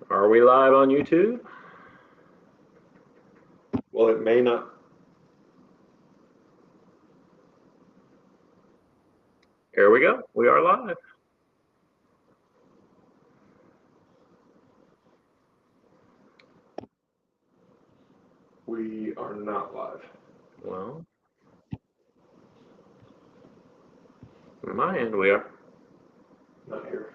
Are we live on YouTube? Well, it may not. Here we go. We are live. We are not live. Well, on my end, we are. Not here.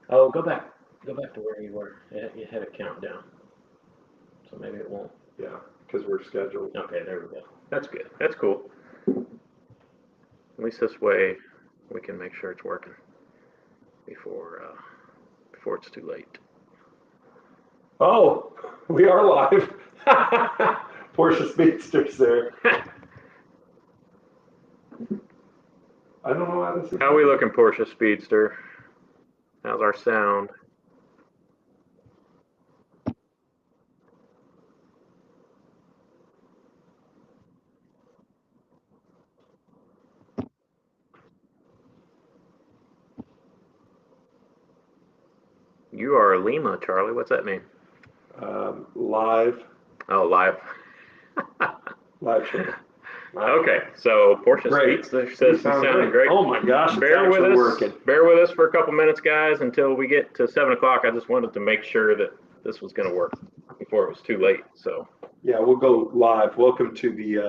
Oh, go back. Go back to where you were. You had a countdown. So maybe it won't. Yeah, because we're scheduled. Okay, there we go. That's good. That's cool. At least this way we can make sure it's working before it's too late. Oh, we are live. Porsche Speedster's there. I don't know how this is. How we looking, Porsche Speedster? How's our sound? You are Lima, Charlie. What's that mean? Live. Oh, live. Live show. Okay, so Porsche Speedster says you sounded great. Oh my gosh, Bear with us. working. Bear with us for a couple minutes, guys, until we get to 7 o'clock. I just wanted to make sure that this was going to work before it was too late. So yeah, we'll go live. Welcome to the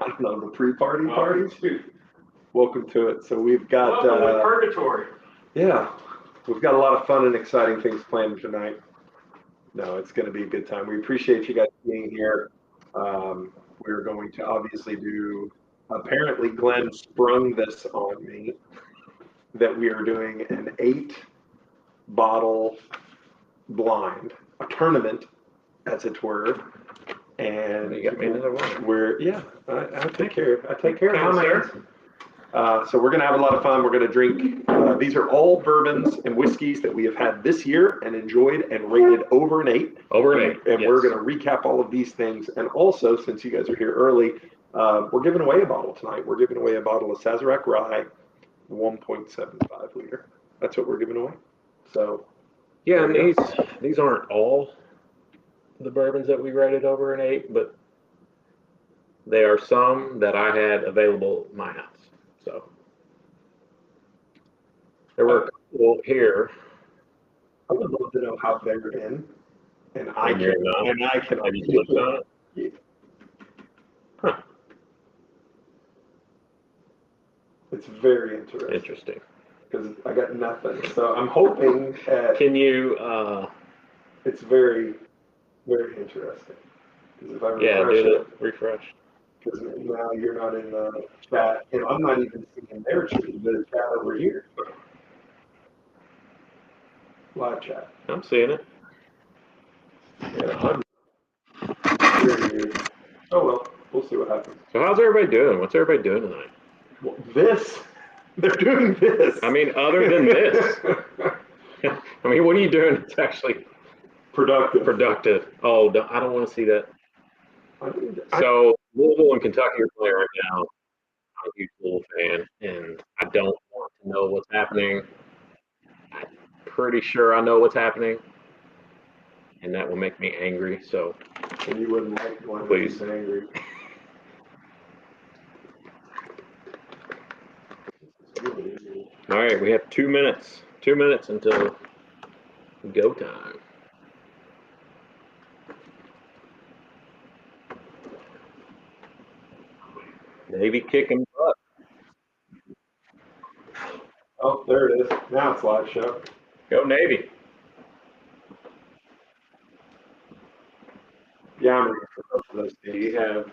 I don't know, the pre-party party. Welcome to it. So we've got Purgatory. Yeah, we've got a lot of fun and exciting things planned tonight. No, it's going to be a good time. We appreciate you guys being here. We're going to obviously do, apparently Glenn sprung this on me, that we are doing an 8-bottle blind, a tournament, as it were. And You got me another one. I take care of it. So we're going to have a lot of fun. We're going to drink. These are all bourbons and whiskeys that we have had this year and enjoyed and rated over an 8. Over an 8. And yes. we're going to recap all of these things. And also, since you guys are here early, we're giving away a bottle tonight. We're giving away a bottle of Sazerac Rye, 1.75 liter. That's what we're giving away. So yeah, and these aren't all the bourbons that we rated over an 8, but they are some that I had available at my house. So there were a couple here. I would love to know how they're in, and I And can. you're not. And I can. Have you looked on it? Yeah. Huh. It's very interesting. Interesting. Because I got nothing, so I'm hoping that Can you? it's very, very interesting. Because if I Refresh. because now you're not in the chat, and I'm not even seeing their chat, the chat over here. Live chat. I'm seeing it. Yeah, very weird. Oh well, we'll see what happens. So how's everybody doing? What's everybody doing tonight? Well, they're doing this. I mean, other than this. I mean, what are you doing that's actually productive? Oh, I don't want to see that. So Louisville and Kentucky are playing right now. I'm a huge Louisville fan, and I don't want to know what's happening. I'm pretty sure I know what's happening, and that will make me angry. So, and you wouldn't like one please. Angry. All right, we have 2 minutes. 2 minutes until go time. Navy kicking butt. Oh, there it is. Now it's live show. Go Navy. Yeah, I'm ready for both of those things. You have.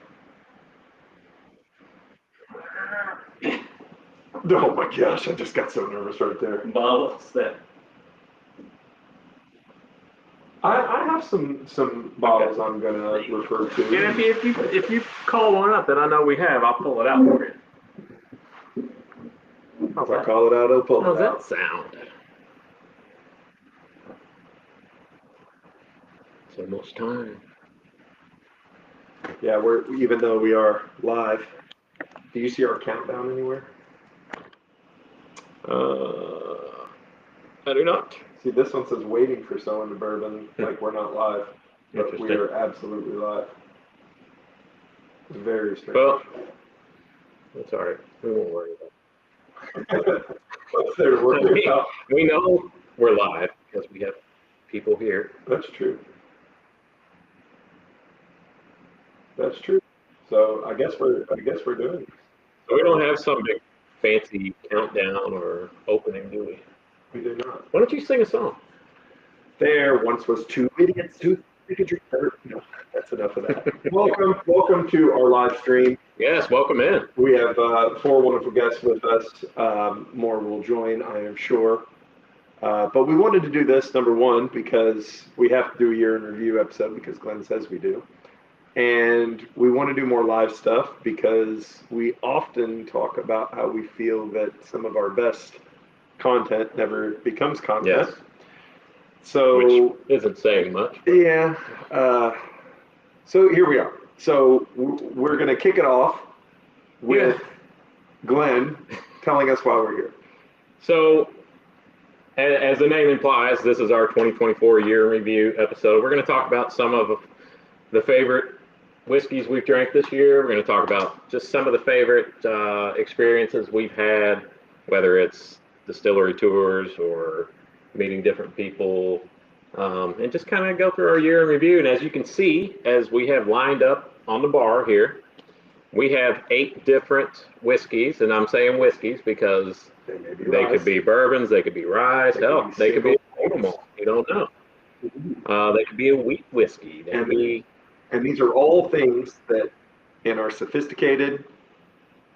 Oh my gosh, I just got so nervous right there. Bottles that. I have some bottles I'm gonna refer to. And if you call one up that I know we have, I'll pull it out for you. If I call it out, I'll pull How's it out. that sound? It's almost time. Yeah, even though we are live. Do you see our countdown anywhere? I do not. See, this one says waiting for someone to bourbon, like we're not live, but we Interesting. are absolutely live. Very strange. Well, that's all right. We won't worry about What's there to worry about? it. We know we're live because we have people here. That's true. That's true. So I guess we're doing it. So we don't have some big fancy countdown or opening, do we? We do not. Why don't you sing a song? There once was two idiots who could drink better. No, that's enough of that. welcome to our live stream. Yes, welcome in. We have 4 wonderful guests with us. More will join, I am sure. But we wanted to do this, number one, because we have to do a year in review episode because Glenn says we do. And we want to do more live stuff because we often talk about how we feel that some of our best content never becomes content. Yes. So, which isn't saying much. Yeah. So here we are. So we're going to kick it off with Glenn telling us why we're here. So, as the name implies, this is our 2024 year in review episode. We're going to talk about some of the favorite whiskeys we've drank this year. We're going to talk about just some of the favorite experiences we've had, whether it's distillery tours or meeting different people, and just kind of go through our year in review. And as you can see, as we have lined up on the bar here, we have 8 different whiskeys, and I'm saying whiskeys because they could be bourbons, they could be rye, hell, they could be single malt. You don't know. They could be a wheat whiskey. And these are all things that, in our sophisticated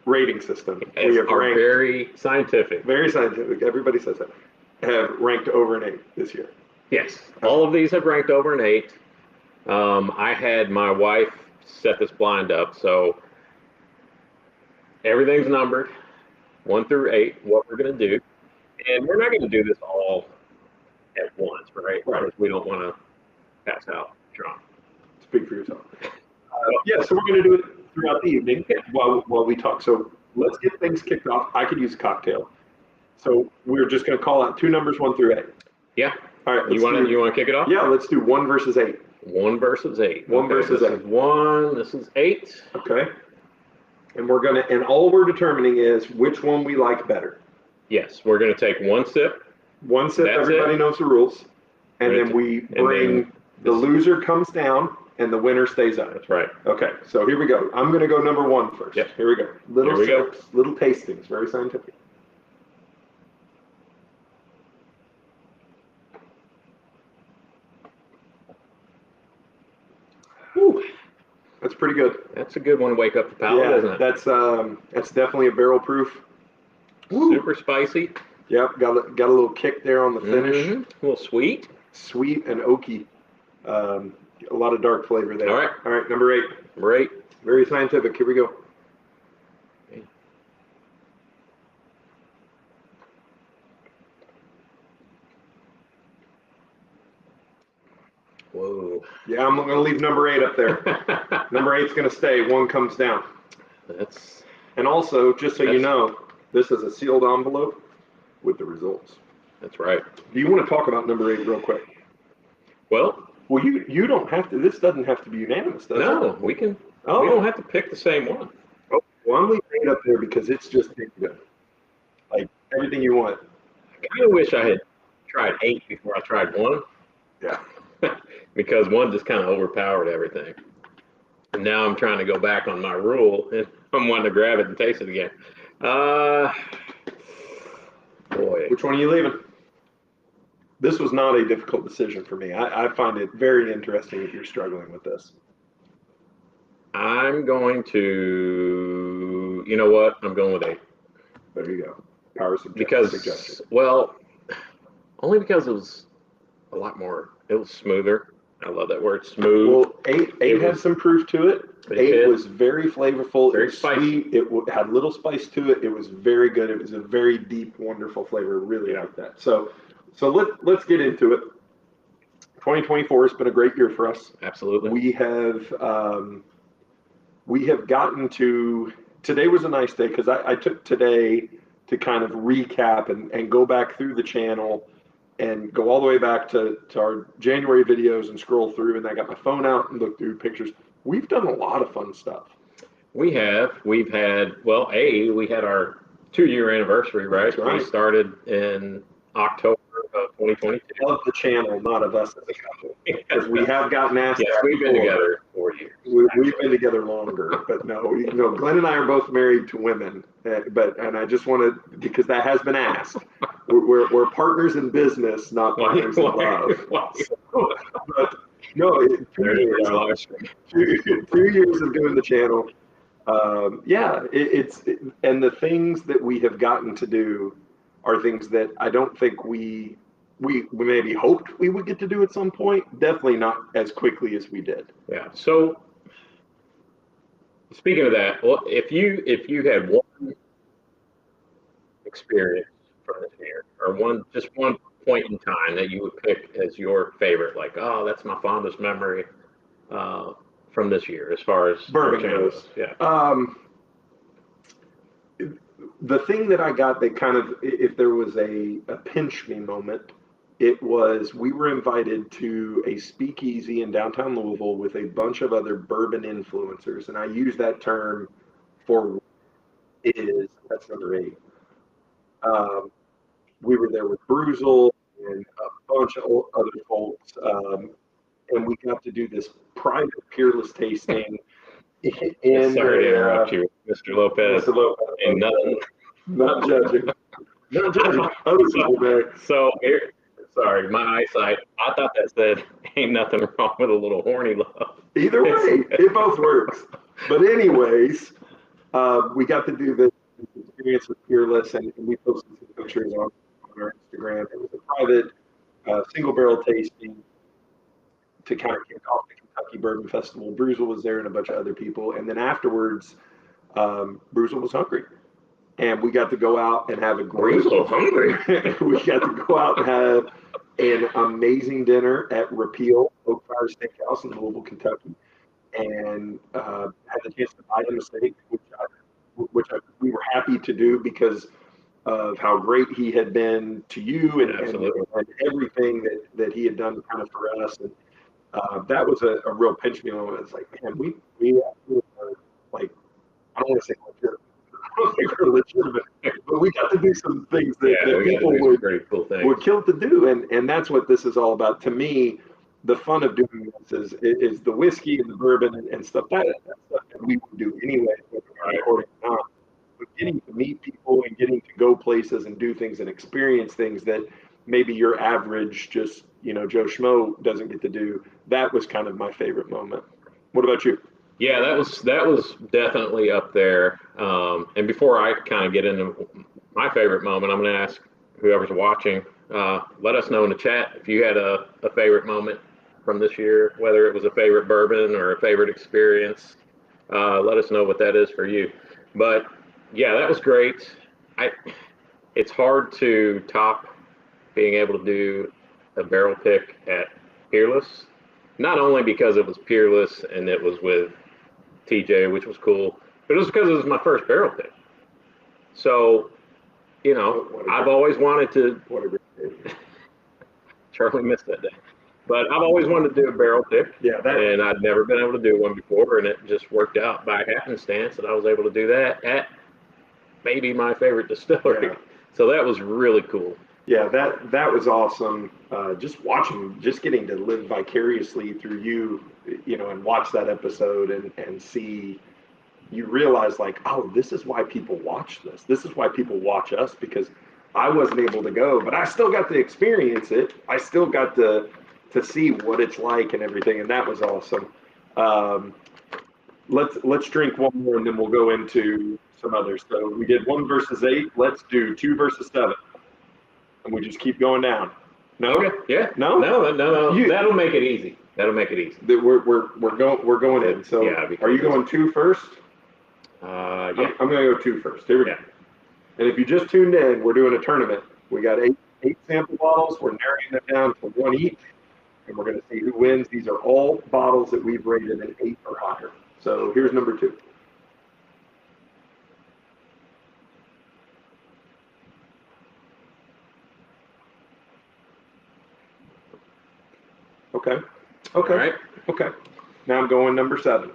rating system, we have are ranked very scientific. Very scientific. Everybody says that. Have ranked over an 8 this year. Yes, all of these have ranked over an 8. I had my wife set this blind up, so everything's numbered 1 through 8. What we're going to do, and we're not going to do this all at once, right? Because we don't want to pass out drunk. Speak for yourself. Yeah, so we're going to do it throughout the evening while we talk. So let's get things kicked off. I could use a cocktail. So we're just going to call out 2 numbers, 1 through 8. Yeah. All right. You want to kick it off? Yeah, let's do 1 versus 8. 1 versus 8. 1 versus 8. This is 1. This is 8. Okay. And and all we're determining is which one we like better. Yes, we're going to take 1 sip. 1 sip. Everybody knows the rules, and then we bring the loser comes down. And the winner stays up. That's right. Okay, so here we go. I'm going to go number 1 first. Yep. Here we go. Little sips, little tastings, very scientific. Whew. That's pretty good. That's a good one to wake up the palate, isn't it? That's definitely a barrel proof. Super spicy. Yep, got a little kick there on the finish. A little sweet. Sweet and oaky. A lot of dark flavor there. All right, number 8. Number 8. Very scientific. Here we go. Whoa. Yeah, I'm going to leave number 8 up there. Number 8's going to stay. 1 comes down. And also, just so you know, this is a sealed envelope with the results. That's right. Do you want to talk about number 8 real quick? Well, you don't have to. This doesn't have to be unanimous, does it? No, we can. Oh. We don't have to pick the same one. Oh, well, I'm leaving it up there because it's just good. Like everything you want. I kind of wish I had tried 8 before I tried 1. Yeah. Because 1 just kind of overpowered everything. And now I'm trying to go back on my rule, and I'm wanting to grab it and taste it again. Boy. Which one are you leaving? This was not a difficult decision for me. I find it very interesting if you're struggling with this. I'm going to, you know what? I'm going with 8. There you go. Power suggestion. Well, only because it was a lot more, it was smoother. I love that word, smooth. Well, 8 had some proof to it. 8 was very flavorful. Very spicy. Sweet. It had little spice to it. It was very good. It was a very deep, wonderful flavor. Really like that. So let's get into it. 2024 has been a great year for us. Absolutely. We have gotten to, today was a nice day because I took today to kind of recap and go back through the channel and go all the way back to our January videos and scroll through. And I got my phone out and looked through pictures. We've done a lot of fun stuff. We've had, well, we had our 2-year anniversary, right? That's right. We started in October of 2022. Of the channel, not of us as a couple. Because we have gotten asked. Yes, we've been together 4 years. We've been together longer, but no, Glenn and I are both married to women, and I just wanted, because that has been asked. We're partners in business, not partners in love. But no, 2 years of doing the channel. And the things that we have gotten to do are things that I don't think we maybe hoped we would get to do at some point. Definitely not as quickly as we did. Yeah. So speaking of that, well, if you had one experience from this year, or just one point in time that you would pick as your favorite, like, oh, that's my fondest memory from this year, as far as bourbon goes. Yeah. The thing that I got that kind of, if there was a pinch me moment, it was we were invited to a speakeasy in downtown Louisville with a bunch of other bourbon influencers. And I use that term for that's number 8. We were there with Bruzel and a bunch of other folks. And we got to do this private Peerless tasting. Sorry to interrupt you, Mr. Lopez. Mr. Lopez. And nothing. Not judging. Not judging. Other people there. So here, sorry, my eyesight. I thought that said, "Ain't nothing wrong with a little horny love." Either way, it both works. But anyways, we got to do this experience with Peerless, and we posted some pictures on our Instagram. It was a private single barrel tasting to kind of kick off the Kentucky Bourbon Festival. Bruzel was there and a bunch of other people. And then afterwards, Bruzel was hungry. And we got to go out and have a great. Bruzel hungry. We got to go out and have an amazing dinner at Repeal Oak Fire Steakhouse in Louisville, Kentucky. And had the chance to buy him a steak, which we were happy to do because of how great he had been to you and everything that he had done kind of for us. And that was a real pinch me moment. It's like, man, we like, I don't want to say legit. I don't think we're legitimate, but we got to do some things that people would kill to do. And that's what this is all about. To me, the fun of doing this is the whiskey and the bourbon and stuff. That's stuff that we would do anyway, whether we're recording or not. But getting to meet people and getting to go places and do things and experience things that maybe your average just, Joe Schmo doesn't get to do. That was kind of my favorite moment. What about you? Yeah, that was definitely up there. And before I kind of get into my favorite moment, I'm going to ask whoever's watching, let us know in the chat if you had a favorite moment from this year, whether it was a favorite bourbon or a favorite experience. Let us know what that is for you. But yeah, that was great. It's hard to top being able to do a barrel pick at Peerless, not only because it was Peerless and it was with TJ, which was cool, but it was because it was my first barrel pick. So, I've always wanted to. Charlie missed that day, but I've always wanted to do a barrel pick. Yeah, and I'd never been able to do one before, and it just worked out by happenstance that I was able to do that at maybe my favorite distillery. Yeah. So that was really cool. Yeah, that was awesome. Just getting to live vicariously through you, and watch that episode and see, you realize like, oh, this is why people watch this. This is why people watch us, because I wasn't able to go, but I still got to experience it. I still got to see what it's like and everything, and that was awesome. Let's drink one more, and then we'll go into some others. So we did 1 versus 8. Let's do 2 versus 7. And we just keep going down. No? Okay. Yeah. No. That'll make it easy. We're going in. So yeah, are you going 2 first? Yeah. I'm going to go 2 first. Here we go. And if you just tuned in, we're doing a tournament. We got eight sample bottles. We're narrowing them down to 1 each, and we're going to see who wins. These are all bottles that we've rated at 8 or higher. So here's number 2. Okay. All right. Okay. Now I'm going number 7.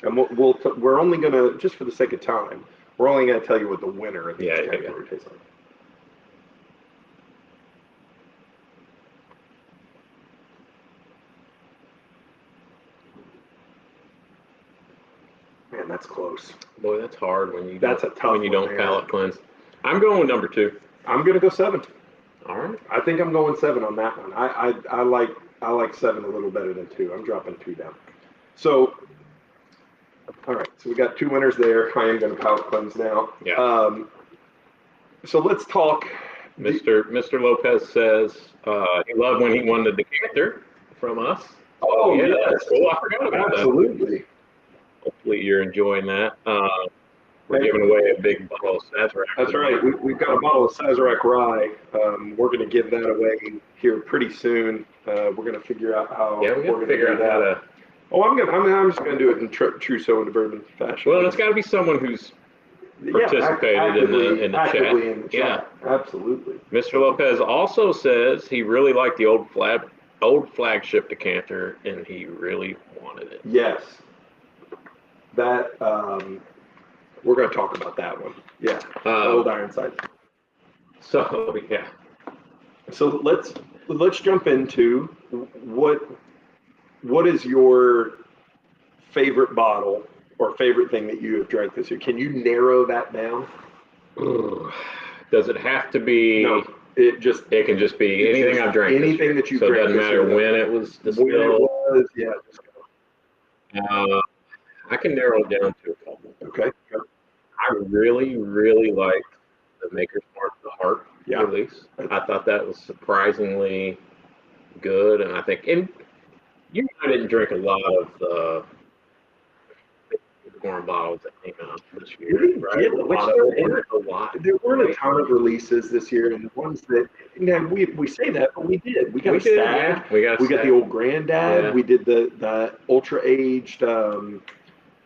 And we're only going to, just for the sake of time, we're only going to tell you what the winner of each category tastes like. Man, that's close. Boy, that's hard when you That's don't, a tough when you one, don't man. palate cleanse. I'm going with number 2. I'm going to go 7. All right. I think I'm going 7 on that one. I like 7 a little better than 2. I'm dropping 2 down. So, all right. So we got 2 winners there. I am going to palate cleanse now. Yeah. So let's talk. Mr. Lopez says he loved when he won the decanter from us. Oh, yeah, yes. that's cool. I forgot about that. Absolutely. Hopefully you're enjoying that. We're giving away a big bottle of Sazerac. That's right. We've got a bottle of Sazerac Rye. We're going to give that away here pretty soon. We're going to figure out how. Yeah, we got to figure out how to. Oh, I'm just going to do it in true so in the bourbon fashion. Well, it's got to be someone who's participated in the chat. Yeah, absolutely. Mr. Lopez also says he really liked the old flagship decanter and he really wanted it. Yes. That we're going to talk about that one. Yeah. Old Ironside. So yeah. So let's jump into what is your favorite bottle or favorite thing that you have drank this year? Can you narrow that down? Does it have to be? No, it can just be anything I've drank. Anything that you've drank. So it doesn't matter when it was distilled. When it was, yeah. I can narrow it down to a couple. Okay. I really, really liked the Maker's Mark the Heart release. I thought that was surprisingly good, and I think, and you and I didn't drink a lot of the corn bottles that came out this year, right? There weren't a ton of releases this year, and the ones that, we say that, but we did. We got Stag. Yeah. We got the old Granddad. Yeah. We did the ultra aged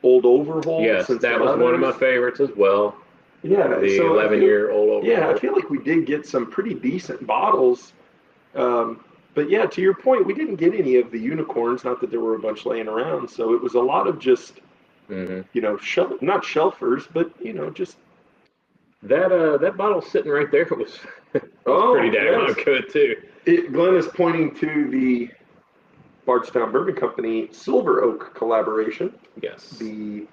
Old Overhaul. Yes, that was one of my favorites as well. Yeah, the 11-year-old Overhaul. Yeah, I feel like we did get some pretty decent bottles. But yeah, to your point, we didn't get any of the unicorns. Not that there were a bunch laying around. So it was a lot of just. Mm-hmm. Not shelfers, but just that bottle sitting right there was pretty damn good too. Glenn is pointing to the Bardstown Bourbon Company Silver Oak collaboration. Yes, the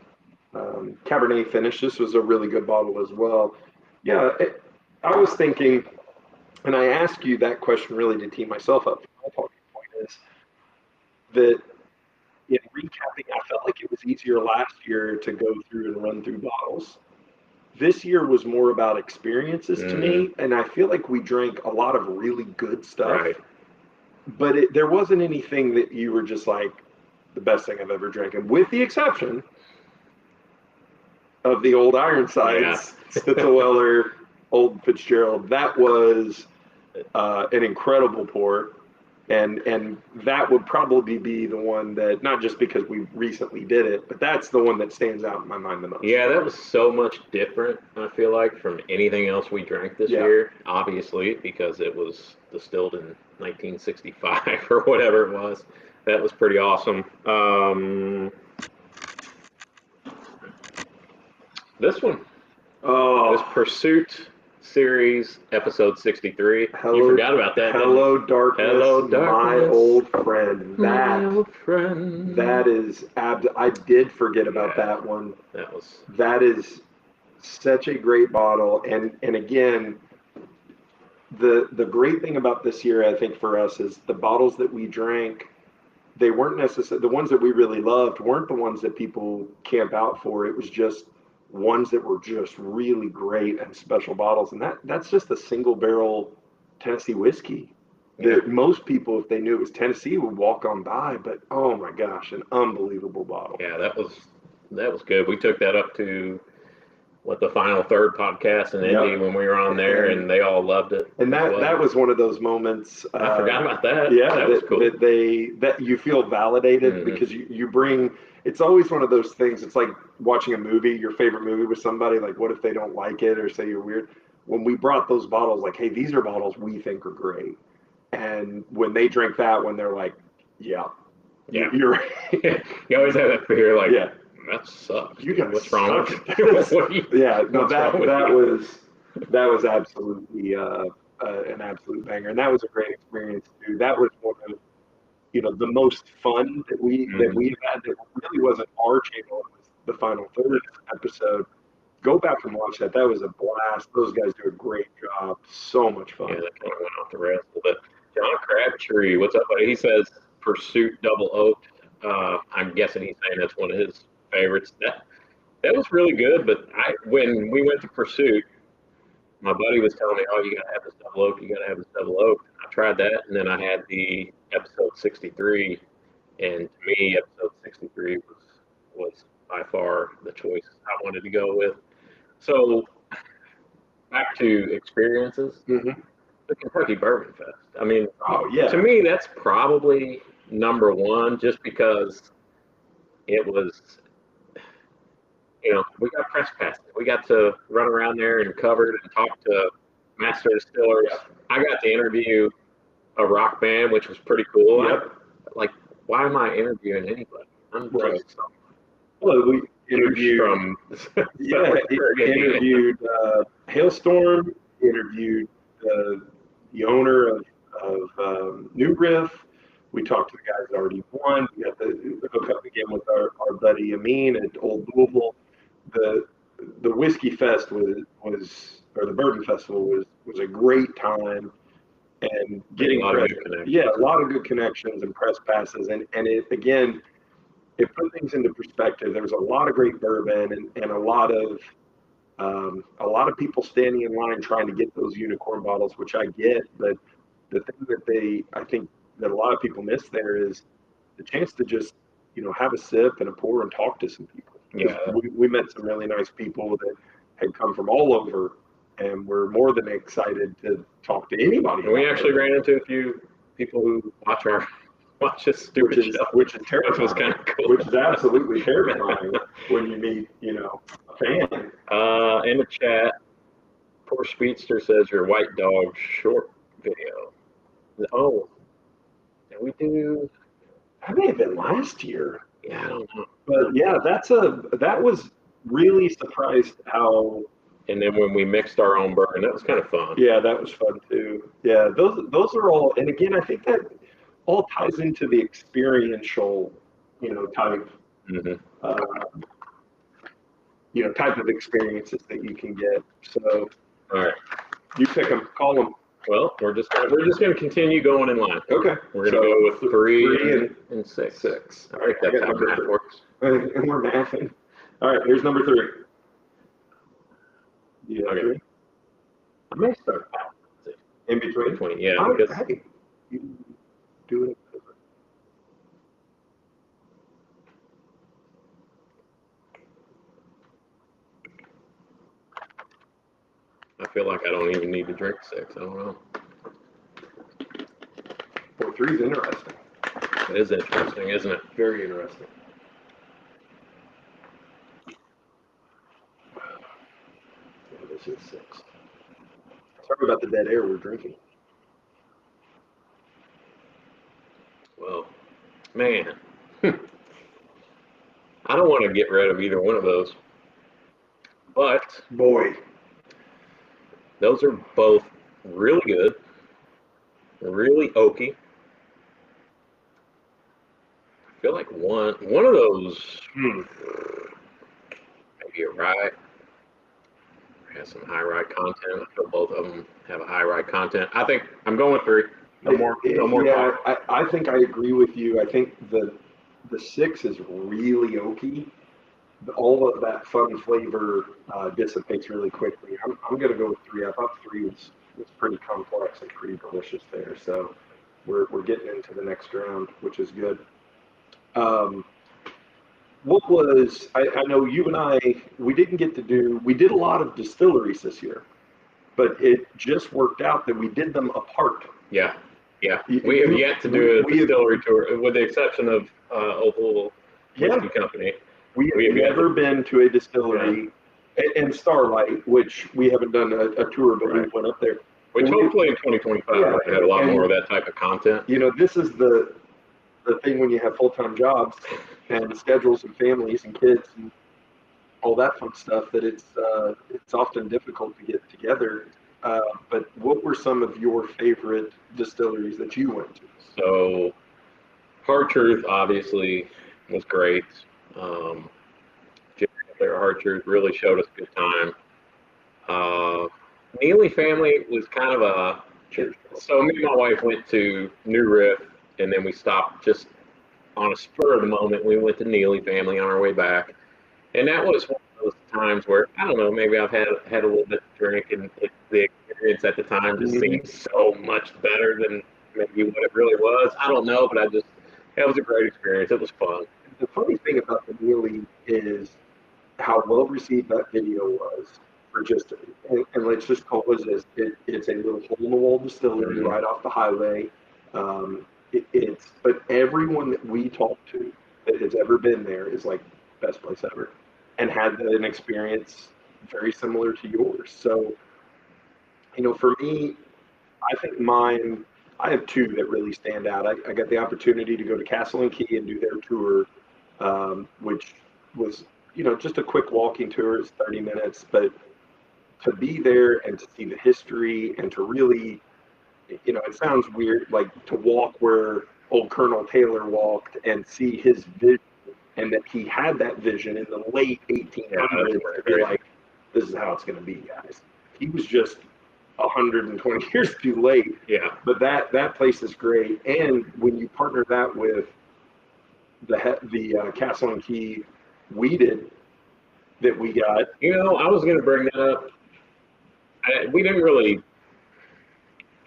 Cabernet finish. This was a really good bottle as well. Yeah, I was thinking, and I asked you that question really to tee myself up. My talking point is that. In recapping, I felt like it was easier last year to go through and run through bottles. This year was more about experiences to me, and I feel like we drank a lot of really good stuff. Right. But there wasn't anything that you were just like, the best thing I've ever drank. And with the exception of the Old Ironsides, Stitzelweller, Old Fitzgerald, that was an incredible pour. And that would probably be the one that, not just because we recently did it, but that's the one that stands out in my mind the most. Yeah, that was so much different, I feel like, from anything else we drank this year, obviously, because it was distilled in 1965 or whatever it was. That was pretty awesome. This one. This Pursuit Series, episode 63. You forgot about that. Hello, darkness. Hello, darkness. My old friend. That is I did forget about that one. That is such a great bottle. And again, the great thing about this year, I think, for us is the bottles that we drank, they weren't necessarily the ones that we really loved weren't the ones that people camp out for. It was just ones that were just really great and special bottles. And that's just a single barrel Tennessee whiskey that most people, if they knew it was Tennessee, would walk on by. But oh my gosh, an unbelievable bottle. Yeah, that was good. We took that up to the Final Third podcast in Indy when we were on there, and they all loved it. And that was one of those moments. I forgot about that. Yeah, that was cool. That you feel validated because you bring. It's always one of those things. It's like watching a movie, your favorite movie with somebody. Like, what if they don't like it or say you're weird? When we brought those bottles, like, hey, these are bottles we think are great. And when they drink that one, they're like, Yeah. Yeah. You're right. You always have that fear, like, Yeah. that sucks. You guys What's wrong suck with at this. What are you? Yeah, no, What's wrong with that you? was absolutely an absolute banger, and that was a great experience too. That was one of the most fun that we've had. That really wasn't our channel; it was the Final Third episode. Go back and watch that. That was a blast. Those guys do a great job. So much fun. Yeah, that kind of went off the rails a little bit. John Crabtree, what's up, buddy? He says Pursuit Double Oak. I'm guessing he's saying that's one of his favorites. That was really good, but when we went to Pursuit, my buddy was telling me, "Oh, you gotta have this double oak. You gotta have this double oak." I tried that, and then I had the episode 63, and to me, episode 63 was by far the choice I wanted to go with. So back to experiences, Mm-hmm. the Kentucky Bourbon Fest. I mean, Oh yeah. to me, that's probably number one, just because it was. We got press passes. We got to run around there and covered and talk to master distillers. I got to interview a rock band, which was pretty cool. Yep. Like, why am I interviewing anybody? I'm Right. just some Well, we douche interviewed. from Interviewed Hailstorm. Interviewed the owner of New Riff. We talked to the guys that already won. We got the hook up again with our buddy Amin at Old Louisville. The Whiskey Fest was or the Bourbon Festival was a great time, and getting a lot of good connections. a lot of good connections and press passes, and it again, it put things into perspective. There was a lot of great bourbon and a lot of people standing in line trying to get those unicorn bottles, which I get, but the thing that I think that a lot of people miss there is the chance to just have a sip and a pour and talk to some people. Yeah. We met some really nice people that had come from all over, and we're more than excited to talk to anybody. And we actually ran into a few people who watch us stupid show, which is terrifying. Which was kind of cool. Which is absolutely terrifying when you meet, a fan. In the chat, poor Speedster says your White Dog short video. Oh, did we do? That may have been last year. Yeah, I don't know. But yeah, that was really surprised how. And then when we mixed our own bourbon, that was kind of fun. Yeah, that was fun too. Yeah, those are all, and again, I think that all ties into the experiential, type, type of experiences that you can get. So, all right, you pick them, call them. Well, we're just gonna continue going in line. Okay, we're gonna go with three and six. Six. All right, that's how math works. And we're mathing. All right, here's number 3. Yeah. Okay. I may start in between. Yeah. Because, hey, you do it. I feel like I don't even need to drink 6. I don't know. Well, 3 is interesting. It is interesting, isn't it? Very interesting. Yeah, this is 6. Sorry about the dead air we're drinking. Well, man, I don't want to get rid of either one of those. But boy, those are both really good. They're really oaky. I feel like one of those maybe a rye has some high rye content. I feel both of them have a high rye content. I think I'm going with 3. No more. Yeah, I think I agree with you. I think the 6 is really oaky. All of that fun flavor dissipates really quickly. I'm going to go with 3. I thought 3 was pretty complex and pretty delicious there. So we're getting into the next round, which is good. What was, I know you and I, we did a lot of distilleries this year, but it just worked out that we did them apart. Yeah. We have yet to do a distillery tour, with the exception of Old Louisville Whiskey Company. We have never been to a distillery, and Starlight, which we haven't done a tour, but we went up there. Which hopefully in 2025 we'll have a lot more of that type of content. This is the thing when you have full-time jobs and schedules and families and kids and all that fun stuff that it's often difficult to get together. But what were some of your favorite distilleries that you went to? So, Hard Truth obviously was great. Jim there, Hard Truth really showed us a good time. Neely family was kind of a. So me and my wife went to New Riff, and then we stopped just on a spur of the moment. We went to Neely family on our way back, and that was one of those times where I don't know, maybe I've had a little bit to drink, and the experience at the time just seemed so much better than maybe what it really was. I don't know, but it was a great experience. It was fun. The funny thing about the Neely is how well received that video was for just, and let's just call it this, it's a little hole in the wall distillery right off the highway. But everyone that we talked to that has ever been there is like best place ever and had an experience very similar to yours. So, for me, I think I have two that really stand out. I got the opportunity to go to Castle and Key and do their tour, which was, just a quick walking tour. It's 30 minutes, but to be there and to see the history and to really, it sounds weird, like to walk where old Colonel Taylor walked and see his vision and that he had that vision in the late 1800s to be like, this is how it's going to be, guys. He was just 120 years too late. Yeah. But that place is great. And when you partner that with the Castle and Key weeded that we got. I was going to bring that up. We didn't really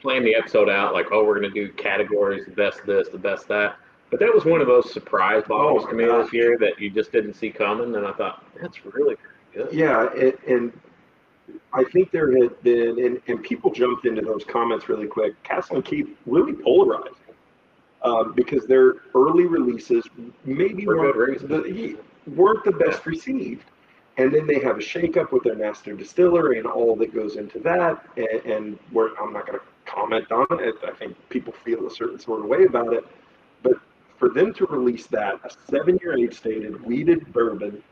plan the episode out like, oh, we're going to do categories, the best this, the best that. But that was one of those surprise bottles to me this year that you just didn't see coming. And I thought, that's really good. Yeah, and I think there had been, and people jumped into those comments really quick, Castle and Key really polarizing because their early releases maybe weren't the best received. And then they have a shakeup with their master distiller and all that goes into that. And I'm not going to comment on it. I think people feel a certain sort of way about it. But for them to release that, a 7-year age-stated weeded bourbon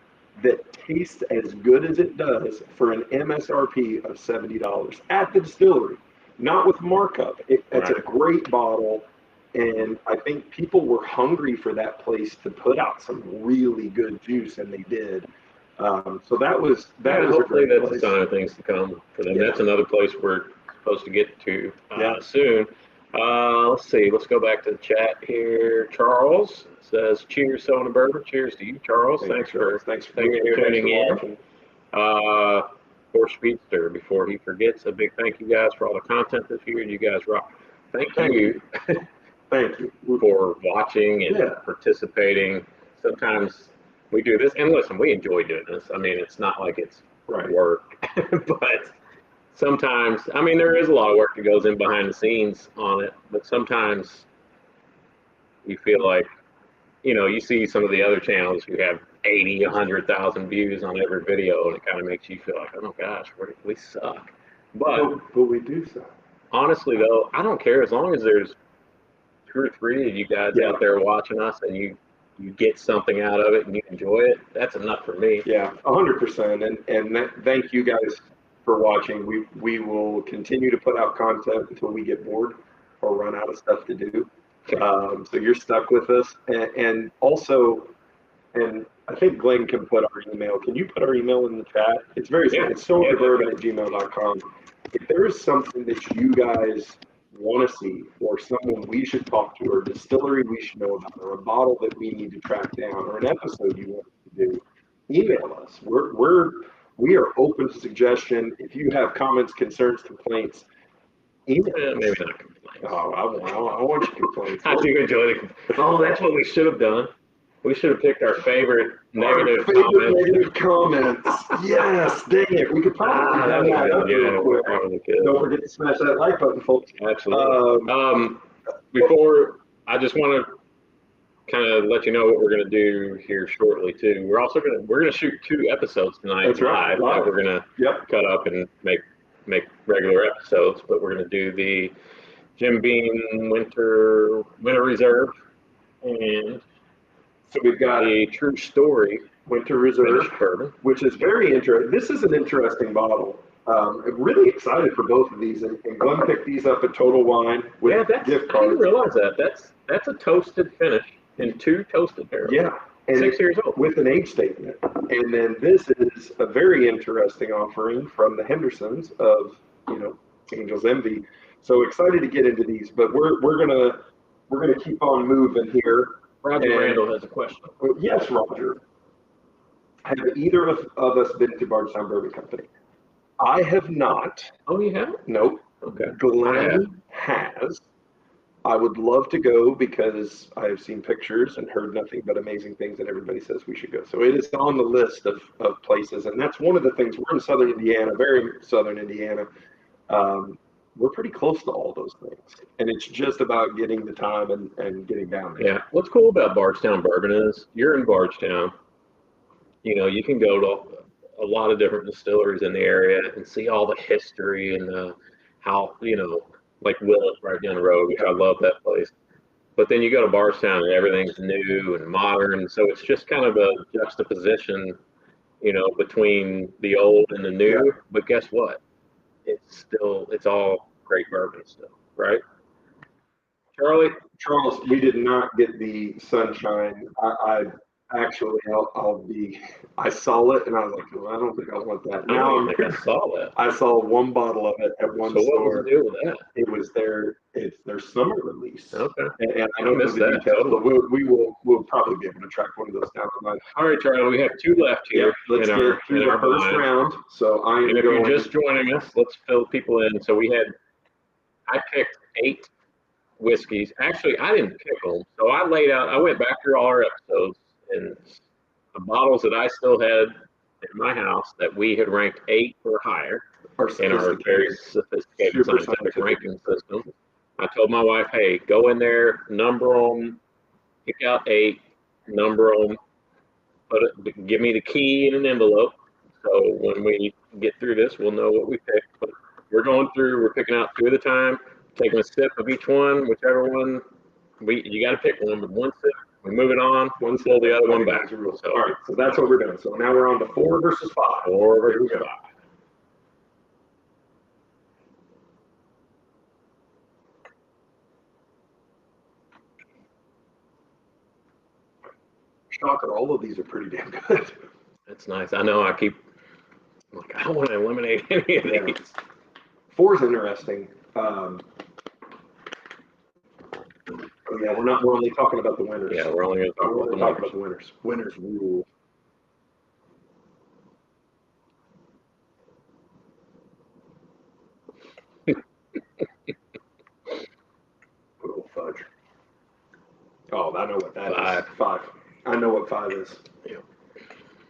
that tastes as good as it does for an MSRP of $70 at the distillery, not with markup. It's a great bottle. And I think people were hungry for that place to put out some really good juice, and they did. So that was hopefully that's a sign of things to come for them. Yeah. That's another place we're supposed to get to soon. Let's see. Let's go back to the chat here. Charles says, "Cheers, Sona Bourbon." Cheers to you, Charles. Thanks for tuning in. For Speedster, before he forgets, a big thank you guys for all the content this year. You guys rock. Thank you. Thank you for watching and participating. Sometimes we do this, and listen, we enjoy doing this. I mean, it's not like it's work, but sometimes, I mean, there is a lot of work that goes in behind the scenes on it, but sometimes you feel like, you see some of the other channels who have 80, 100,000 views on every video, and it kind of makes you feel like, oh gosh, we suck. But we do suck. Honestly, though, I don't care as long as there's 2 or 3 of you guys out there watching us and you get something out of it and you enjoy it. That's enough for me. Yeah, 100%. And thank you guys for watching. We will continue to put out content until we get bored or run out of stuff to do. So you're stuck with us. And also, and I think Glenn can put our email. Can you put our email in the chat? It's very simple. It's sonabourbon@gmail.com. If there is something that you guys want to see, or someone we should talk to, or a distillery we should know about, or a bottle that we need to track down, or an episode you want to do, email us. We are open to suggestion. If you have comments, concerns, complaints, email us. Maybe not complaints. Oh, I want your complaints. I do enjoy the complaints. Oh, that's what we should have done. We should have picked our favorite negative comments. Yes, dang it. We could probably Don't forget to smash that like button, folks. Absolutely. Before, I just want to kind of let you know what we're going to do here shortly too. We're going to shoot 2 episodes tonight. That's right. Live. We're going to cut up and make regular episodes, but we're going to do the Jim Beam Winter Reserve And So we've got a True Story Winter Reserve, finished bourbon. which is very interesting. This is an interesting bottle. I'm really excited for both of these, and Glenn picked these up at Total Wine with Yeah, that's, gift I didn't cards. realize that. That's a toasted finish in 2 toasted barrels. Yeah, and 6 years old. with an age statement. And then this is a very interesting offering from the Hendersons of, Angel's Envy. So excited to get into these, but we're gonna keep on moving here. Roger And- Randall has a question. Yes, Roger. Have either of us been to Bardstown Bourbon Company? I have not. Oh, you have? Nope. Okay. I have. Glenn has. I would love to go because I've seen pictures and heard nothing but amazing things, and everybody says we should go. So it is on the list of places, and that's one of the things. We're in southern Indiana, very southern Indiana. We're pretty close to all those things, and it's just about getting the time and getting down there. Yeah. What's cool about Bardstown Bourbon is you're in Bardstown. You can go to a lot of different distilleries in the area and see all the history and how, like Willet right down the road, which I love that place. But then you go to Bardstown and everything's new and modern. So it's just kind of a juxtaposition, between the old and the new. Yeah. But guess what? It's all great bourbon still, right? Charlie? Charles, we did not get the sunshine. I actually, I saw it and I was like, well, I don't think I want that. I Now don't think I saw that. I saw one bottle of it at one So what was store. the deal with that? It was it's their summer release. Okay. And I don't know missed the that, details, totally. but we'll probably be able to track one of those down the line. All right, Charlie, we have 2 left Yeah, here let's in get our through the first blind. round. So I am And if going. you're just joining us, let's fill people in. So I picked 8 whiskeys. Actually, I didn't pick them. So I went back through all our episodes and the bottles that I still had in my house that we had ranked 8 or higher in our very sophisticated Super scientific scientific. ranking system. I told my wife, hey, go in there, number them, pick out 8, number them, give me the key in an envelope. So when we get through this, we'll know what we picked. But we're picking out 2 at a time, taking a sip of each one, whichever one you got to pick one, but one sip, we move it on, one pull the other one back. So, All right, so that's what we're doing. So now we're on to 4 versus 5. 4 Here we versus go. 5. Shocker, all of these are pretty damn good. That's nice. I know I don't want to eliminate any of Yeah. these. 4 is interesting. Yeah, we're only talking about the winners. Yeah, we're only going to talk We're about only the talking winners. about the winners. Winners rule. Good old fudge. Oh, I know what that is. 5. 5. I know what 5 is. Yeah.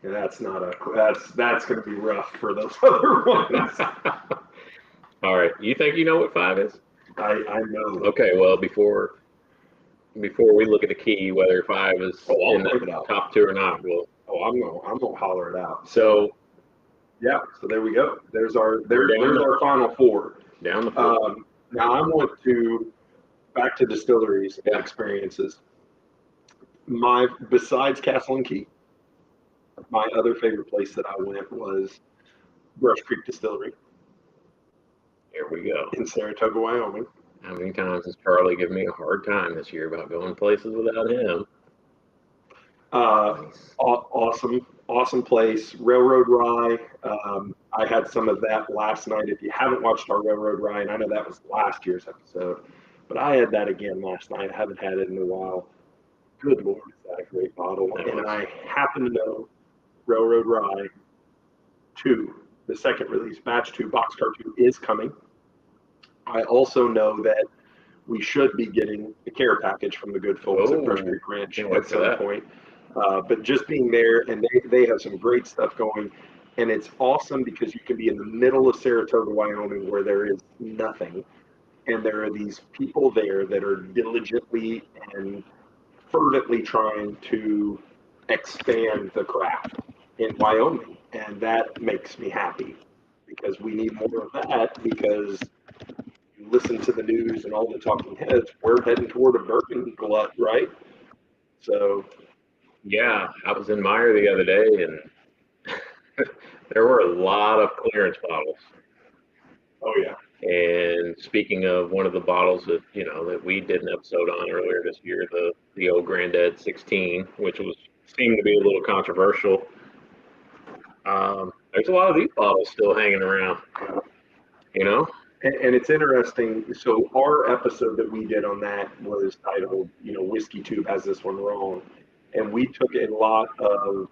And that's going to be rough for those other ones. All right. You think you know what 5 is? I know. Okay. Well, before we look at the key, whether 5 is I'll in look it the up. top 2 or not, I'm gonna holler it out. so Yeah. So there we go. There's our down our final 4. down the floor. Now I want to back to distilleries and Yeah. experiences. Besides Castle and Key, my other favorite place that I went was Brush Creek Distillery Here we go. in Saratoga, Wyoming. How many times has Charlie given me a hard time this year about going places without him? Awesome place. Railroad Rye. I had some of that last night. If you haven't watched our Railroad Rye, and I know that was last year's episode, but I had that again last night. I haven't had it in a while. Good Lord, is that a great bottle. And I happen to know Railroad Rye 2, the second release, batch 2, boxcar 2 is coming. I also know that we should be getting the care package from the good folks at Brush Creek Ranch can't wait at for some that. point. But just being there, and they have some great stuff going, and it's awesome because you can be in the middle of Saratoga, Wyoming, where there is nothing, and there are these people there that are diligently and fervently trying to expand the craft in Wyoming, and that makes me happy because we need more of that. Because you listen to the news and all the talking heads, we're heading toward a bourbon glut, right? So, Yeah, I was in Meyer the other day, and there were a lot of clearance bottles. oh yeah. And speaking of one of the bottles that that we did an episode on earlier this year, the old Granddad 16, which seemed to be a little controversial. There's a lot of these bottles still hanging around. And it's interesting. So our episode that we did on that was titled, Whiskey Tube has this one wrong. And we took a lot of,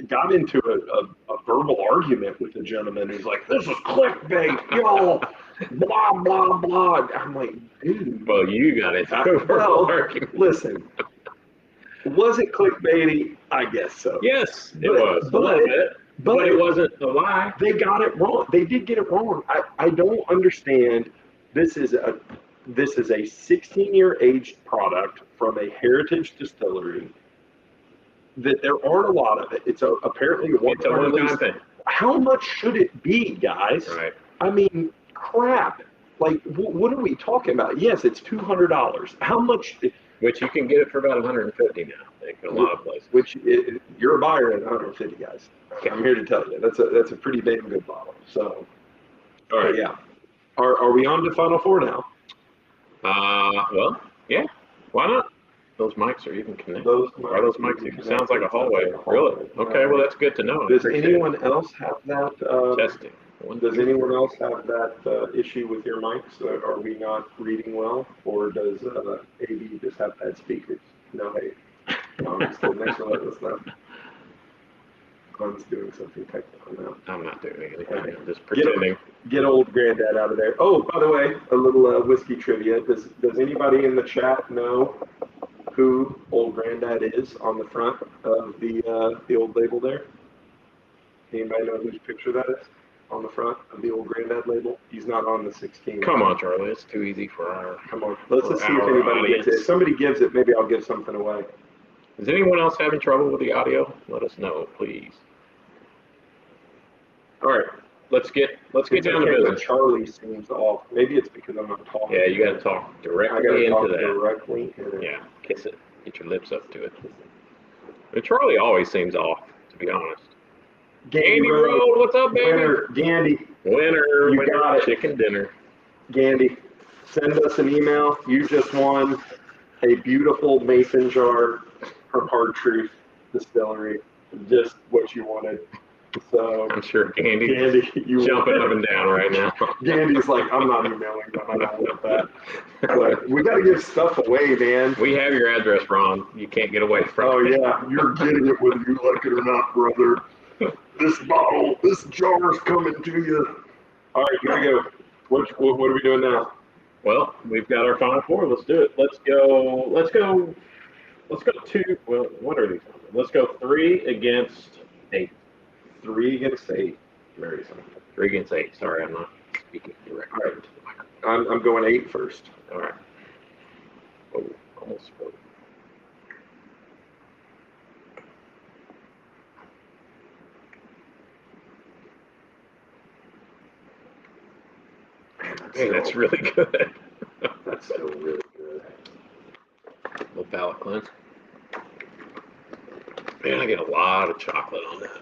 got into a verbal argument with a gentleman who's like, this is clickbait, y'all, blah, blah, blah. I'm like, dude. Well, you got it. Well, listen, was it clickbaity? I guess so. Yes, it was a little bit. But it wasn't a lie. They got it wrong. They did get it wrong. I don't understand. This is a 16-year aged product from a heritage distillery. That there aren't a lot of it. It's apparently a one-time release. How much should it be, guys? Right. I mean, crap. Like, what are we talking about? Yes, it's $200. How much? Which you can get it for about $150 now. In a lot of places. Which you're a buyer at 150, guys. I'm here to tell you that's a pretty damn good bottle. So, all right, yeah. Are we on to Final Four now? Well, yeah. Why not? Those mics are even connected. Those mics even sounds like a hallway. Really? Okay. Well, that's good to know. Does anyone else have that? Testing. Does anyone else have that issue with your mics? Are we not reading well, or does AB just have bad speakers? No, hey. No, I'm just next to let us know. Glenn's doing something technical now. I'm not doing anything. Okay. I'm just pretending. Get old Granddad out of there. Oh, by the way, a little whiskey trivia. Does anybody in the chat know who old Granddad is on the front of the old label there? Anybody know whose picture that is on the front of the old Granddad label? He's not on the 16. Come on, Charlie. It's too easy for our. Come on. Let's just see if anybody gets it. If somebody gives it, maybe I'll give something away. Is anyone else having trouble with the audio? Let us know, please. All right, let's get down to business. Charlie seems off. Maybe it's because I'm not talking. Yeah, you got to talk directly into that. Directly. Yeah, kiss it. Get your lips up to it. But Charlie always seems off, to be honest. Gandy Road, what's up, baby? Winner, Gandy. You got it. Chicken dinner. Gandy, send us an email. You just won a beautiful mason jar from Hard Truth Distillery. Just what you wanted. So I'm sure Gandy you jumping up and down right now. Gandy's like, I'm not emailing them. I don't want that. But we got to give stuff away, man. We have your address, Ron. You can't get away from it. Oh, yeah. You're getting it whether you like it or not, brother. This jar is coming to you. All right, here we go. What are we doing now? Well, we've got our Final Four. Let's do it. Let's go two. Well, what are these? Let's go 3 against 8. 3 against 8. Very simple. 3 against 8. Sorry, I'm not speaking directly into the microphone. I'm going 8 first. All right. Oh, almost spoke. Hey, that's really good. That's so really good. A little palate cleanse. Man, I get a lot of chocolate on that.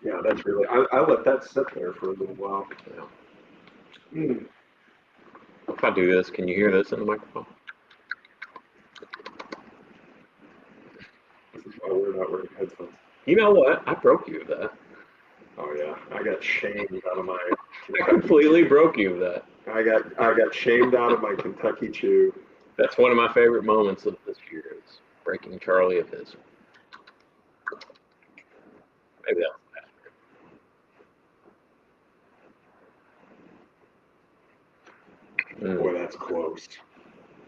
Yeah, that's really. I let that sit there for a little while. Yeah. If I do this, can you hear this in the microphone? This is why we're not wearing headphones. You know what? I broke you of that. Oh yeah, I got shamed out of my. I completely broke you of that. I got shamed out of my Kentucky Chew. That's one of my favorite moments of this year is breaking Charlie of his. Maybe that was last year. Boy, that's close.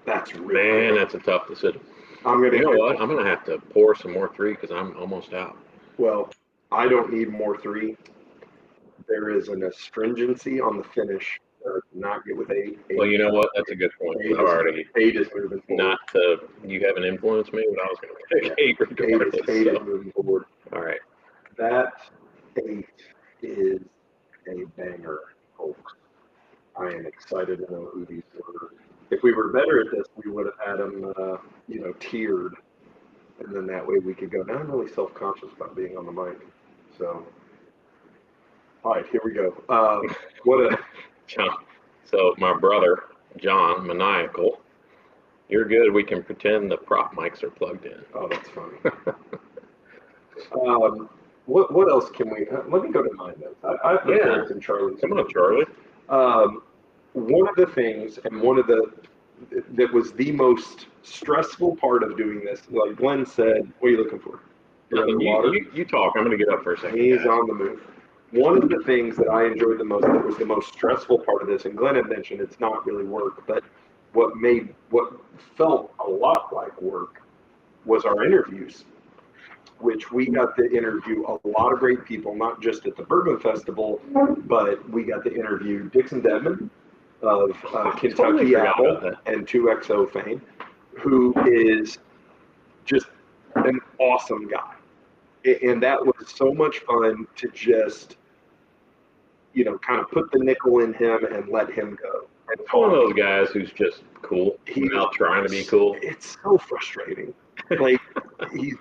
That's really Man, close. that's a tough decision. You know what? I'm gonna have to pour some more 3 because I'm almost out. Well, I don't need more 3. There is an astringency on the finish. Not good with 8. Well, you know what? That's a good point. 8 is moving forward. Not to, you haven't influenced me, but I was going to pick 8 regardless. 8 is moving forward. All right. That 8 is a banger, folks. I am excited to know who these were. if we were better at this, we would have had them, tiered, and then that way we could go. Now I'm really self-conscious about being on the mic. So, all right, here we go. What a John. So my brother, John, maniacal. You're good. We can pretend the prop mics are plugged in. Oh, that's funny. What else can we? Let me go to mine then. I've prepared some Charlie. Come on, Charlie. One of the things, and that was the most stressful part of doing this, like Glenn said, what are you looking for? You talk. I'm going to get up for a second. He's on the move. One of the things that I enjoyed the most, that was the most stressful part of this, and Glenn had mentioned it's not really work, but what felt a lot like work was our interviews, which we got to interview a lot of great people, not just at the Bourbon Festival, but we got to interview Dixon Dedman of Kentucky Apple and 2XO fame, who is just an awesome guy. And that was so much fun to just, kind of put the nickel in him and let him go. And it's one of those guys who's just cool without trying to be cool. It's so frustrating. Like, he's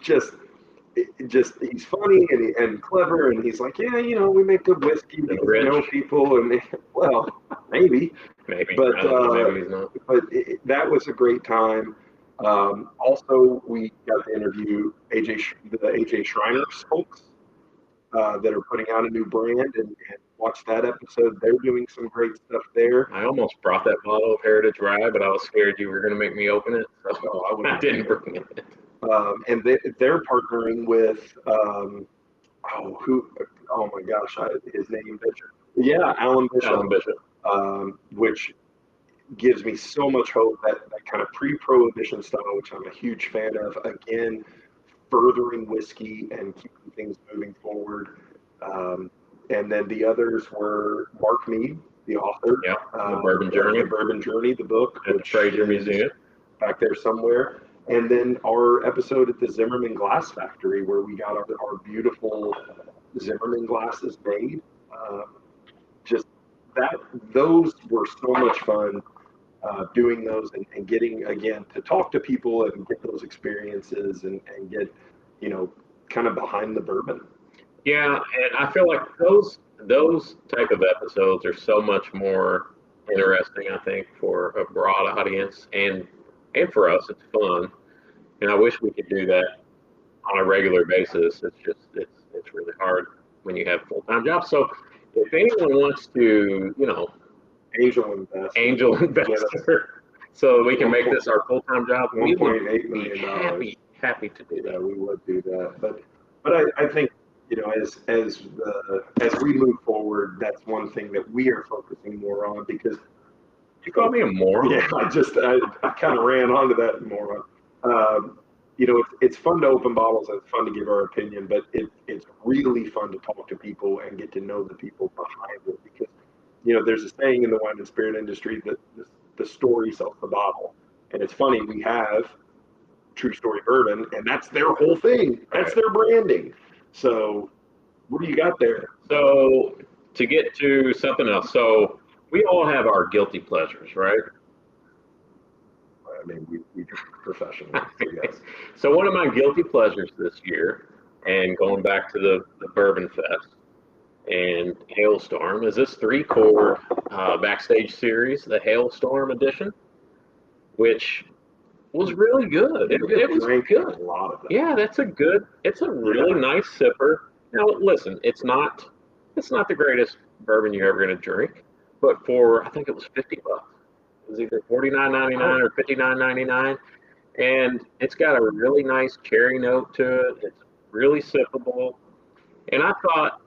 he's funny and clever, and he's like, yeah, we make good whiskey, we know people, and well, maybe, but maybe he's not. But that was a great time. Also, we got to interview the AJ Shriners folks that are putting out a new brand, and watch that episode. They're doing some great stuff there. I almost brought that bottle of Heritage Rye, but I was scared you were going to make me open it, so I didn't bring it. And they're partnering with oh my gosh, his name Bishop. Yeah, Alan Bishop. Which gives me so much hope, that kind of pre-prohibition style, which I'm a huge fan of. Again, furthering whiskey and keeping things moving forward. And then the others were Mark Mead, the author. Yeah, The Bourbon Journey. The Bourbon Journey, the book. At the Fraser Museum. Back there somewhere. And then our episode at the Zimmerman Glass Factory, where we got our beautiful Zimmerman glasses made. Those were so much fun, doing those and getting, again, to talk to people and get those experiences and get, kind of behind the bourbon. Yeah, and I feel like those type of episodes are so much more interesting, I think, for a broad audience, and for us, it's fun. And I wish we could do that on a regular basis. It's really hard when you have full-time jobs. So if anyone wants to, angel investor, so we can make this our full-time job, we would be happy to do that. Yeah, we would do that. But I think, as we move forward, that's one thing that we are focusing more on, because you call me a moron? Yeah, I kind of ran onto that moron. It's fun to open bottles and it's fun to give our opinion, but it's really fun to talk to people and get to know the people behind it, because, there's a saying in the wine and spirit industry that the story sells the bottle. And it's funny, we have True Story Bourbon, and that's their whole thing. That's their branding. So what do you got there? So to get to something else, so we all have our guilty pleasures, right? I mean, we professionally. So, yes. So one of my guilty pleasures this year, and going back to the Bourbon Fest and Hailstorm, is this 3-chord backstage series, the Hailstorm edition, which was really good. It was good. A lot of that. Yeah, it's a really nice sipper. Now listen, it's not the greatest bourbon you're ever going to drink, but I think it was $50. It was either $49.99 or $59.99, and it's got a really nice cherry note to it. It's really sippable, and I thought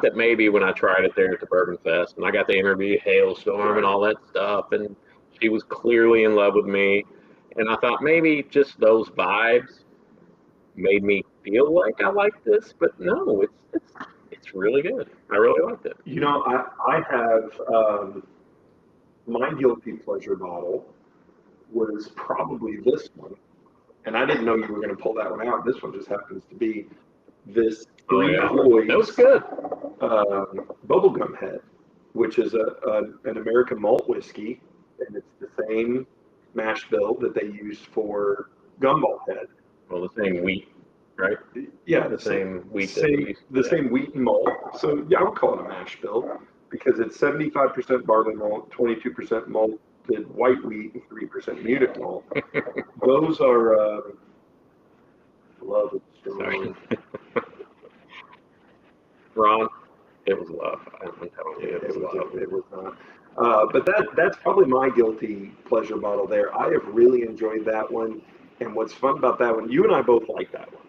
that maybe when I tried it there at the Bourbon Fest, and I got to interview Hailstorm and all that stuff, and she was clearly in love with me, and I thought maybe just those vibes made me feel like I like this, but no, it's really good. I really liked it. I have my guilty pleasure bottle was probably this one, and I didn't know you were going to pull that one out. This one just happens to be this Three Floyds. That was good. Bubblegum Head, which is an American malt whiskey and it's the same mash bill that they use for Gumball Head. Well, the same wheat, right? Yeah, The same wheat that they use. the same wheat and malt. So yeah, I would call it a mash bill because it's 75% barley malt, 22% malted white wheat, and 3% Munich malt. Those are love is Sorry. strong. Ron, it was love. I'm telling you, it was love. It was not. But that's probably my guilty pleasure bottle there. I have really enjoyed that one. And what's fun about that one, you and I both like that one.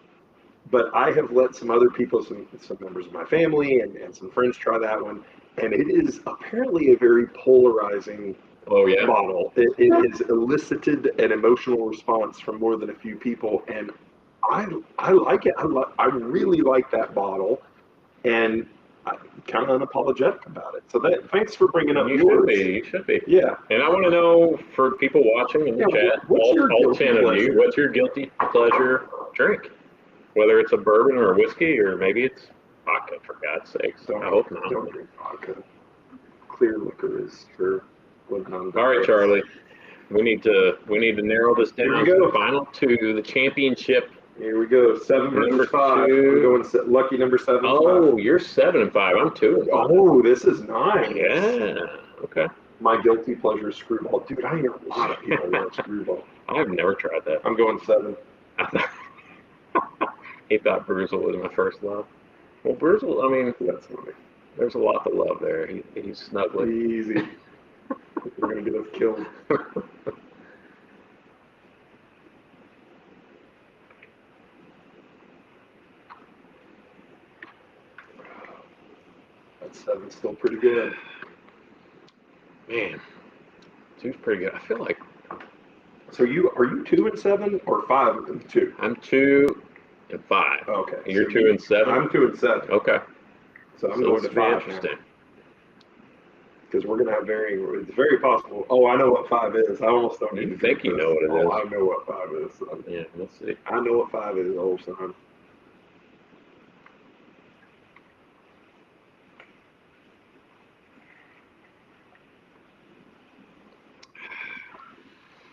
But I have let some other people, some members of my family and some friends try that one. And it is apparently a very polarizing Oh, yeah? bottle. It has elicited an emotional response from more than a few people. And I like it. I really like that bottle. And I'm kind of unapologetic about it. So thanks for bringing up You yours. should be. You should be. Yeah. And I want to know, for people watching in the Yeah, chat, what's your all guilty 10 of pleasure? you, what's your guilty pleasure drink? Whether it's a bourbon or a whiskey, or maybe it's vodka, for God's sakes. I hope not. Don't drink vodka. Clear liquor is for what All right, Charlie. We need to narrow this Here down we to go. the final two, the championship. Here we go. 7 versus Number 5. two. We're going lucky number 7. Oh, you're 7 and 5. I'm 2 and 5. Oh, this is nice. Yeah. Okay. My guilty pleasure is screwball. Dude, I hear a lot of people love screwball. I've never tried that. I'm going 7. He thought Bruzel was my first love. Well, Bruzel, I mean, That's funny. there's a lot to love there. He's snuggling. Easy. You're going to get us killed. That 7's still pretty good. Man, 2's pretty good. I feel like So are you 2 and 7 or 5 and 2? I'm 2 and 5. Okay. You're so 2 and 7? I'm 2 and 7. Okay. So I'm So going this to will be 5 interesting. because we're going to have varying. It's very possible. Oh, I know what 5 is. I almost don't need You to think drink you know this. what it is. Oh, I know what 5 is. Son. Yeah, let's see. I know what 5 is, old son.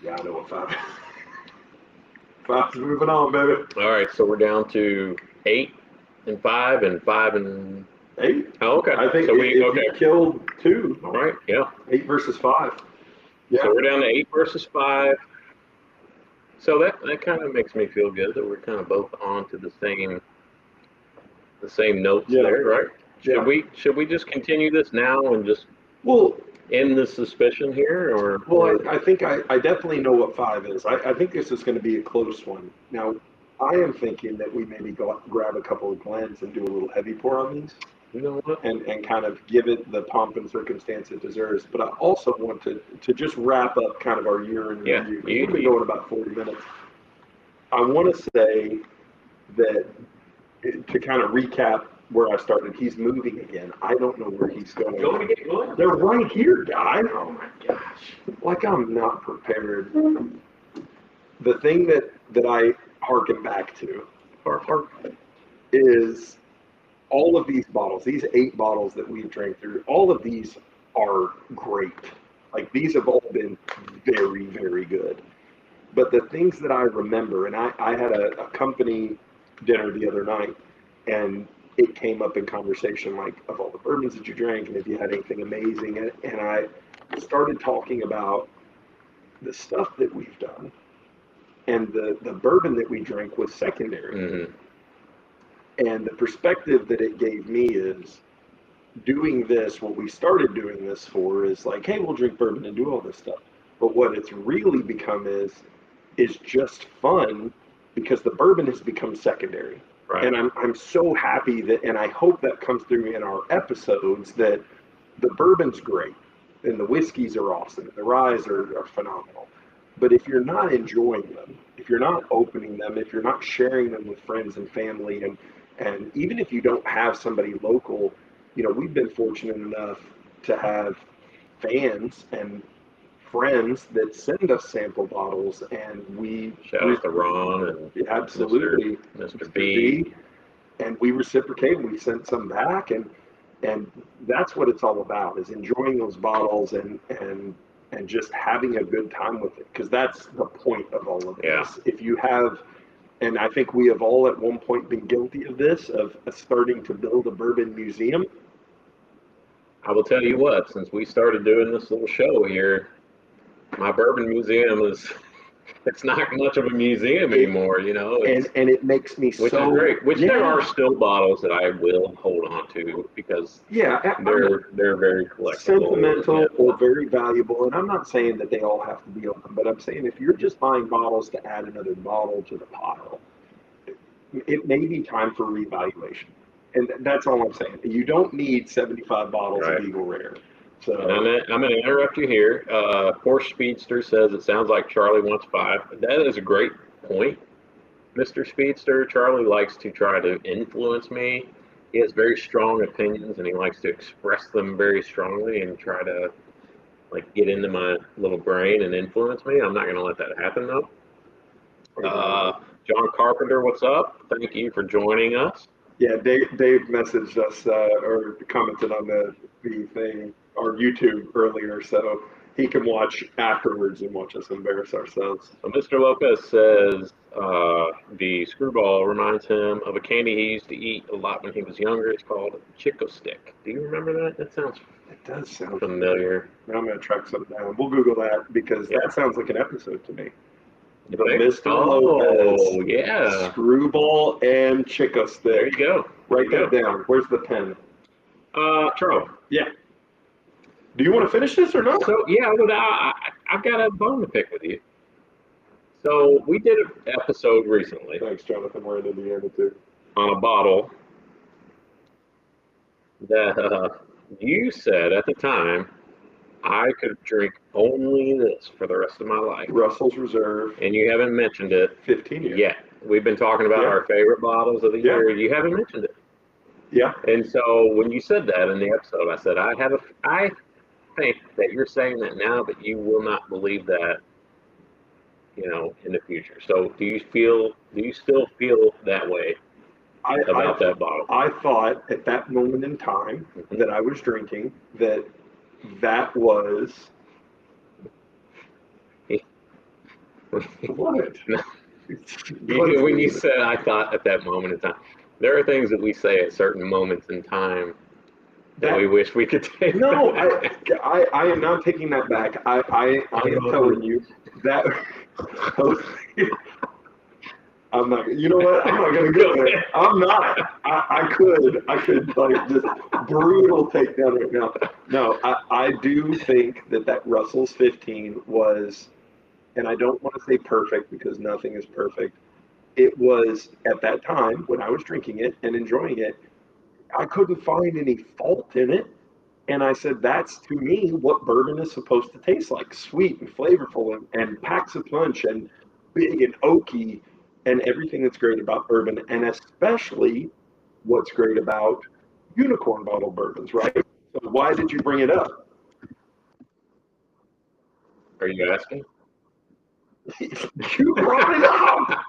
Yeah, I know what 5 is. 5's moving on, baby. All right, so we're down to 8 and 5 and 5 and 8. oh, okay. I think so if you killed 2. All right, yeah. 8 versus 5. Yeah. So we're down to 8 versus 5. So that kind of makes me feel good that we're kind of both on to the same notes Yeah. there, right? Yeah. Should we just continue this now and just Well, end the suspicion here, or? Well, I think I definitely know what 5 is. I think this is going to be a close one. Now, I am thinking that we maybe go grab a couple of blends and do a little heavy pour on these You know what? and kind of give it the pomp and circumstance it deserves. But I also want to just wrap up kind of our year in Yeah, review. you- We've been going about 40 minutes. I want to say that to kind of recap where I started, he's moving again. I don't know where he's going. You want me to get going? They're right here, guy. Oh my gosh. Like I'm not prepared. The thing that I harken back to is all of these bottles, these 8 bottles that we've drank through, all of these are great. Like these have all been very, very good. But the things that I remember, and I had a company dinner the other night, and it came up in conversation like of all the bourbons that you drank and if you had anything amazing. And I started talking about the stuff that we've done. And the bourbon that we drank was secondary. Mm-hmm. And the perspective that it gave me is doing this, what we started doing this for is like, hey, we'll drink bourbon and do all this stuff. But what it's really become is just fun because the bourbon has become secondary. Right. And I'm so happy that, and I hope that comes through in our episodes, that the bourbon's great and the whiskeys are awesome and the ryes are phenomenal. But if you're not enjoying them, if you're not opening them, if you're not sharing them with friends and family, and even if you don't have somebody local, you know, we've been fortunate enough to have fans and friends that send us sample bottles, and we Shout out to Ron and absolutely Mr. B. And we reciprocate. We sent some back, and that's what it's all about: is enjoying those bottles and and just having a good time with it, because that's the point of all of this. Yeah. If you have, and I think we have all at one point been guilty of this, of starting to build a bourbon museum. I will tell you what, since we started doing this little show here, my bourbon museum it's not much of a museum anymore, you know. And it makes me which so is great. Which there yeah. are still bottles that I will hold on to because they're very collectible, sentimental yeah. or very valuable. And I'm not saying that they all have to be open, but I'm saying if you're just buying bottles to add another bottle to the pile, it may be time for reevaluation. And that's all I'm saying. You don't need 75 bottles Right. of Eagle Rare. So And I'm going to interrupt you here. Porsche Speedster says it sounds like Charlie wants 5. That is a great point, Mr. Speedster. Charlie likes to try to influence me. He has very strong opinions, and he likes to express them very strongly and try to like get into my little brain and influence me. I'm not going to let that happen, though. John Carpenter, what's up? Thank you for joining us. Yeah, Dave messaged us or commented on the thing, our YouTube earlier, so he can watch afterwards and watch us embarrass ourselves. So Mr. Lopez says the screwball reminds him of a candy he used to eat a lot when he was younger. It's called Chico Stick. Do you remember that? That sounds It does sound familiar. Now I'm going to track something down. We'll Google that because Yeah. that sounds like an episode to me. You The think? Mr. Oh, Lopez yeah. Screwball and Chico Stick. There you go. Write that down. Where's the pen? Charles. Yeah. Do you want to finish this or not? So, yeah, but I've got a bone to pick with you. So, we did an episode recently Thanks, Jonathan. We're in the end too. on a bottle that you said at the time I could drink only this for the rest of my life. Russell's Reserve. And you haven't mentioned it 15 years. yet. We've been talking about our favorite bottles of the year. You haven't mentioned it. Yeah. And so when you said that in the episode, I said, I think that you're saying that now, but you will not believe that, you know, in the future. So do you still feel that way about that bottle? I thought at that moment in time that I was drinking that was what? When you said I thought at that moment in time, there are things that we say at certain moments in time that we wish we could take. No, back. I am not taking that back. I am telling you that I'm not. You know what? I'm not going to go there. I'm not. I could like just brutal takedown right now. No, I do think that Russell's 15 was, and I don't want to say perfect because nothing is perfect. It was at that time when I was drinking it and enjoying it, I couldn't find any fault in it. And I said, that's to me what bourbon is supposed to taste like, sweet and flavorful and packs a punch and big and oaky and everything that's great about bourbon, and especially what's great about unicorn bottle bourbons, right? So why did you bring it up? Are you asking? You brought it up.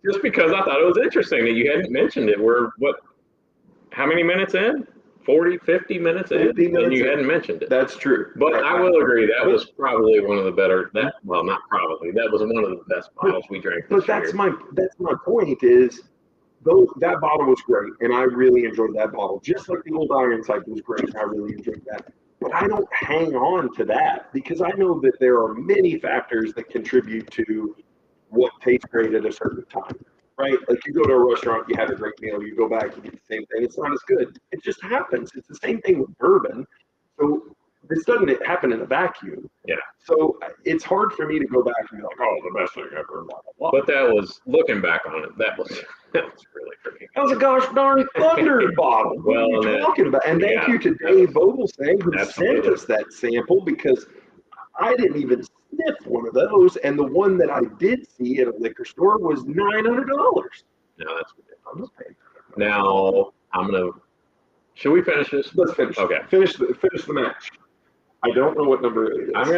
Just because I thought it was interesting that you hadn't mentioned it. We're, how many minutes in? 40, 50 minutes in? 50 minutes and you in. hadn't mentioned it. That's true. But I will agree, that was probably one of the better, that was one of the best bottles we drank this year. But that's my point is, that bottle was great, and I really enjoyed that bottle. Just like the Old Ironside was great, and I really enjoyed that. But I don't hang on to that because I know that there are many factors that contribute to what tastes great at a certain time, right? Like you go to a restaurant, you have a great meal, you go back, you get the same thing. It's not as good. It just happens. It's the same thing with bourbon. So this doesn't happen in a vacuum. Yeah. So it's hard for me to go back and be like, oh, the best thing ever. Blah, blah, blah. But that was, looking back on it, that was really freaking. That was a gosh darn thunder bottle. What are you talking about? And thank you to Dave Vogelsang who sent us that sample because I didn't even sniff one of those, and the one that I did see at a liquor store was $900. No, that's ridiculous. Now should we finish this? Let's finish. Okay. Finish the match. I don't know what number it is. I think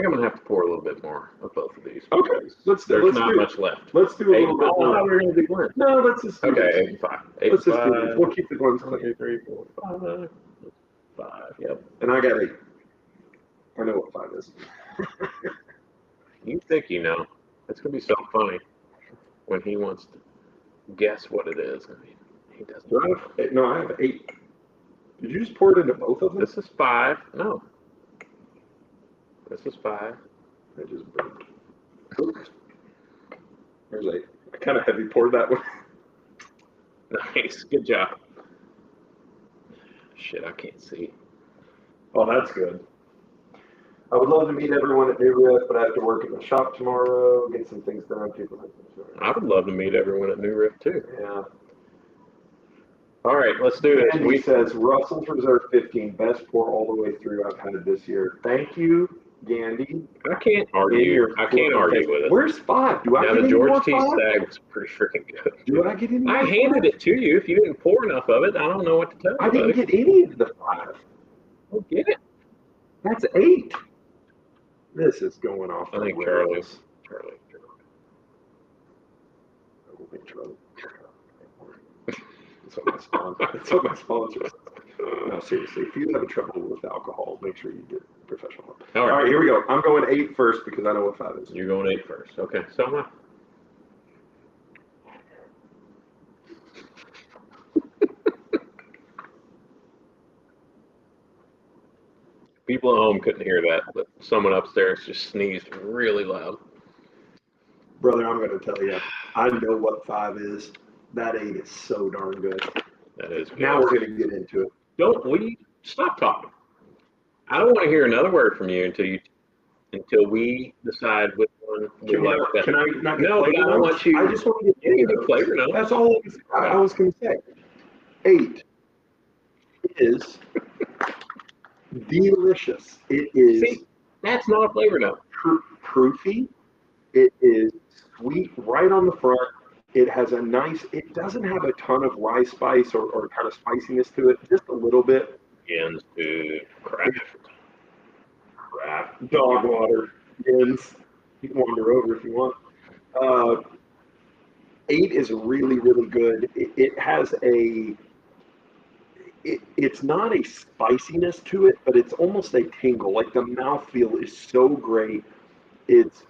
I'm gonna have to pour a little bit more of both of these. Okay. There's not much left. Let's do a little bit more. Oh, we're gonna do Glen. No, let's just do okay, this. 8 and 5. Let's just do this. We'll keep the Glens clean. 2, 3, 4, 5. 5. Yep. And I got 8. I know what 5 is. You think you know. It's going to be so funny when he wants to guess what it is. I mean, he doesn't. Do I have, no, I have 8. Did you just pour it into both of them? This is 5. No. This is 5. I just burped. Oops. There's 8. I kind of heavy poured that one. Nice. Good job. Shit, I can't see. Oh, that's good. I would love to meet everyone at New Riff, but I have to work in the shop tomorrow, get some things done. People like I would love to meet everyone at New Riff too. Yeah. All right, let's do this. Andy says Russell's Reserve 15, best pour all the way through I've had this year. Thank you, Gandy. I can't argue. I can't argue with it. Where's 5? Do I Now get the any George more T. 5? Stag was pretty freaking good. Do I get any more I handed it to you. If you didn't pour enough of it, I don't know what to tell you. I didn't get any of the 5. Well, get it. That's 8. This is going off. I think the Charlie. rails. Charlie. I will make Charlie. That's what my sponsor says. No, seriously, if you have trouble with alcohol, make sure you get professional help. All All right. right, here we go. I'm going 8 first because I know what 5 is. You're going 8 first. Okay, so am I. People at home couldn't hear that, but someone upstairs just sneezed really loud. Brother, I'm going to tell you, I know what 5 is. That 8 is so darn good. That is good. Now we're going to get into it. Don't we stop talking? I don't want to hear another word from you until we decide which one we like better. Can I not get No, but I don't want you. I just want to get You can do flavor notes. That's all I was going to say. 8 is delicious. It is See, that's not a flavor note. proofy. It is sweet right on the front. It has a nice, it doesn't have a ton of rye spice or kind of spiciness to it, just a little bit. Begins to craft. Dog water, Yins. You can wander over if you want. 8 is really, really good. It has it's not a spiciness to it, but it's almost a tingle. Like the mouthfeel is so great. It's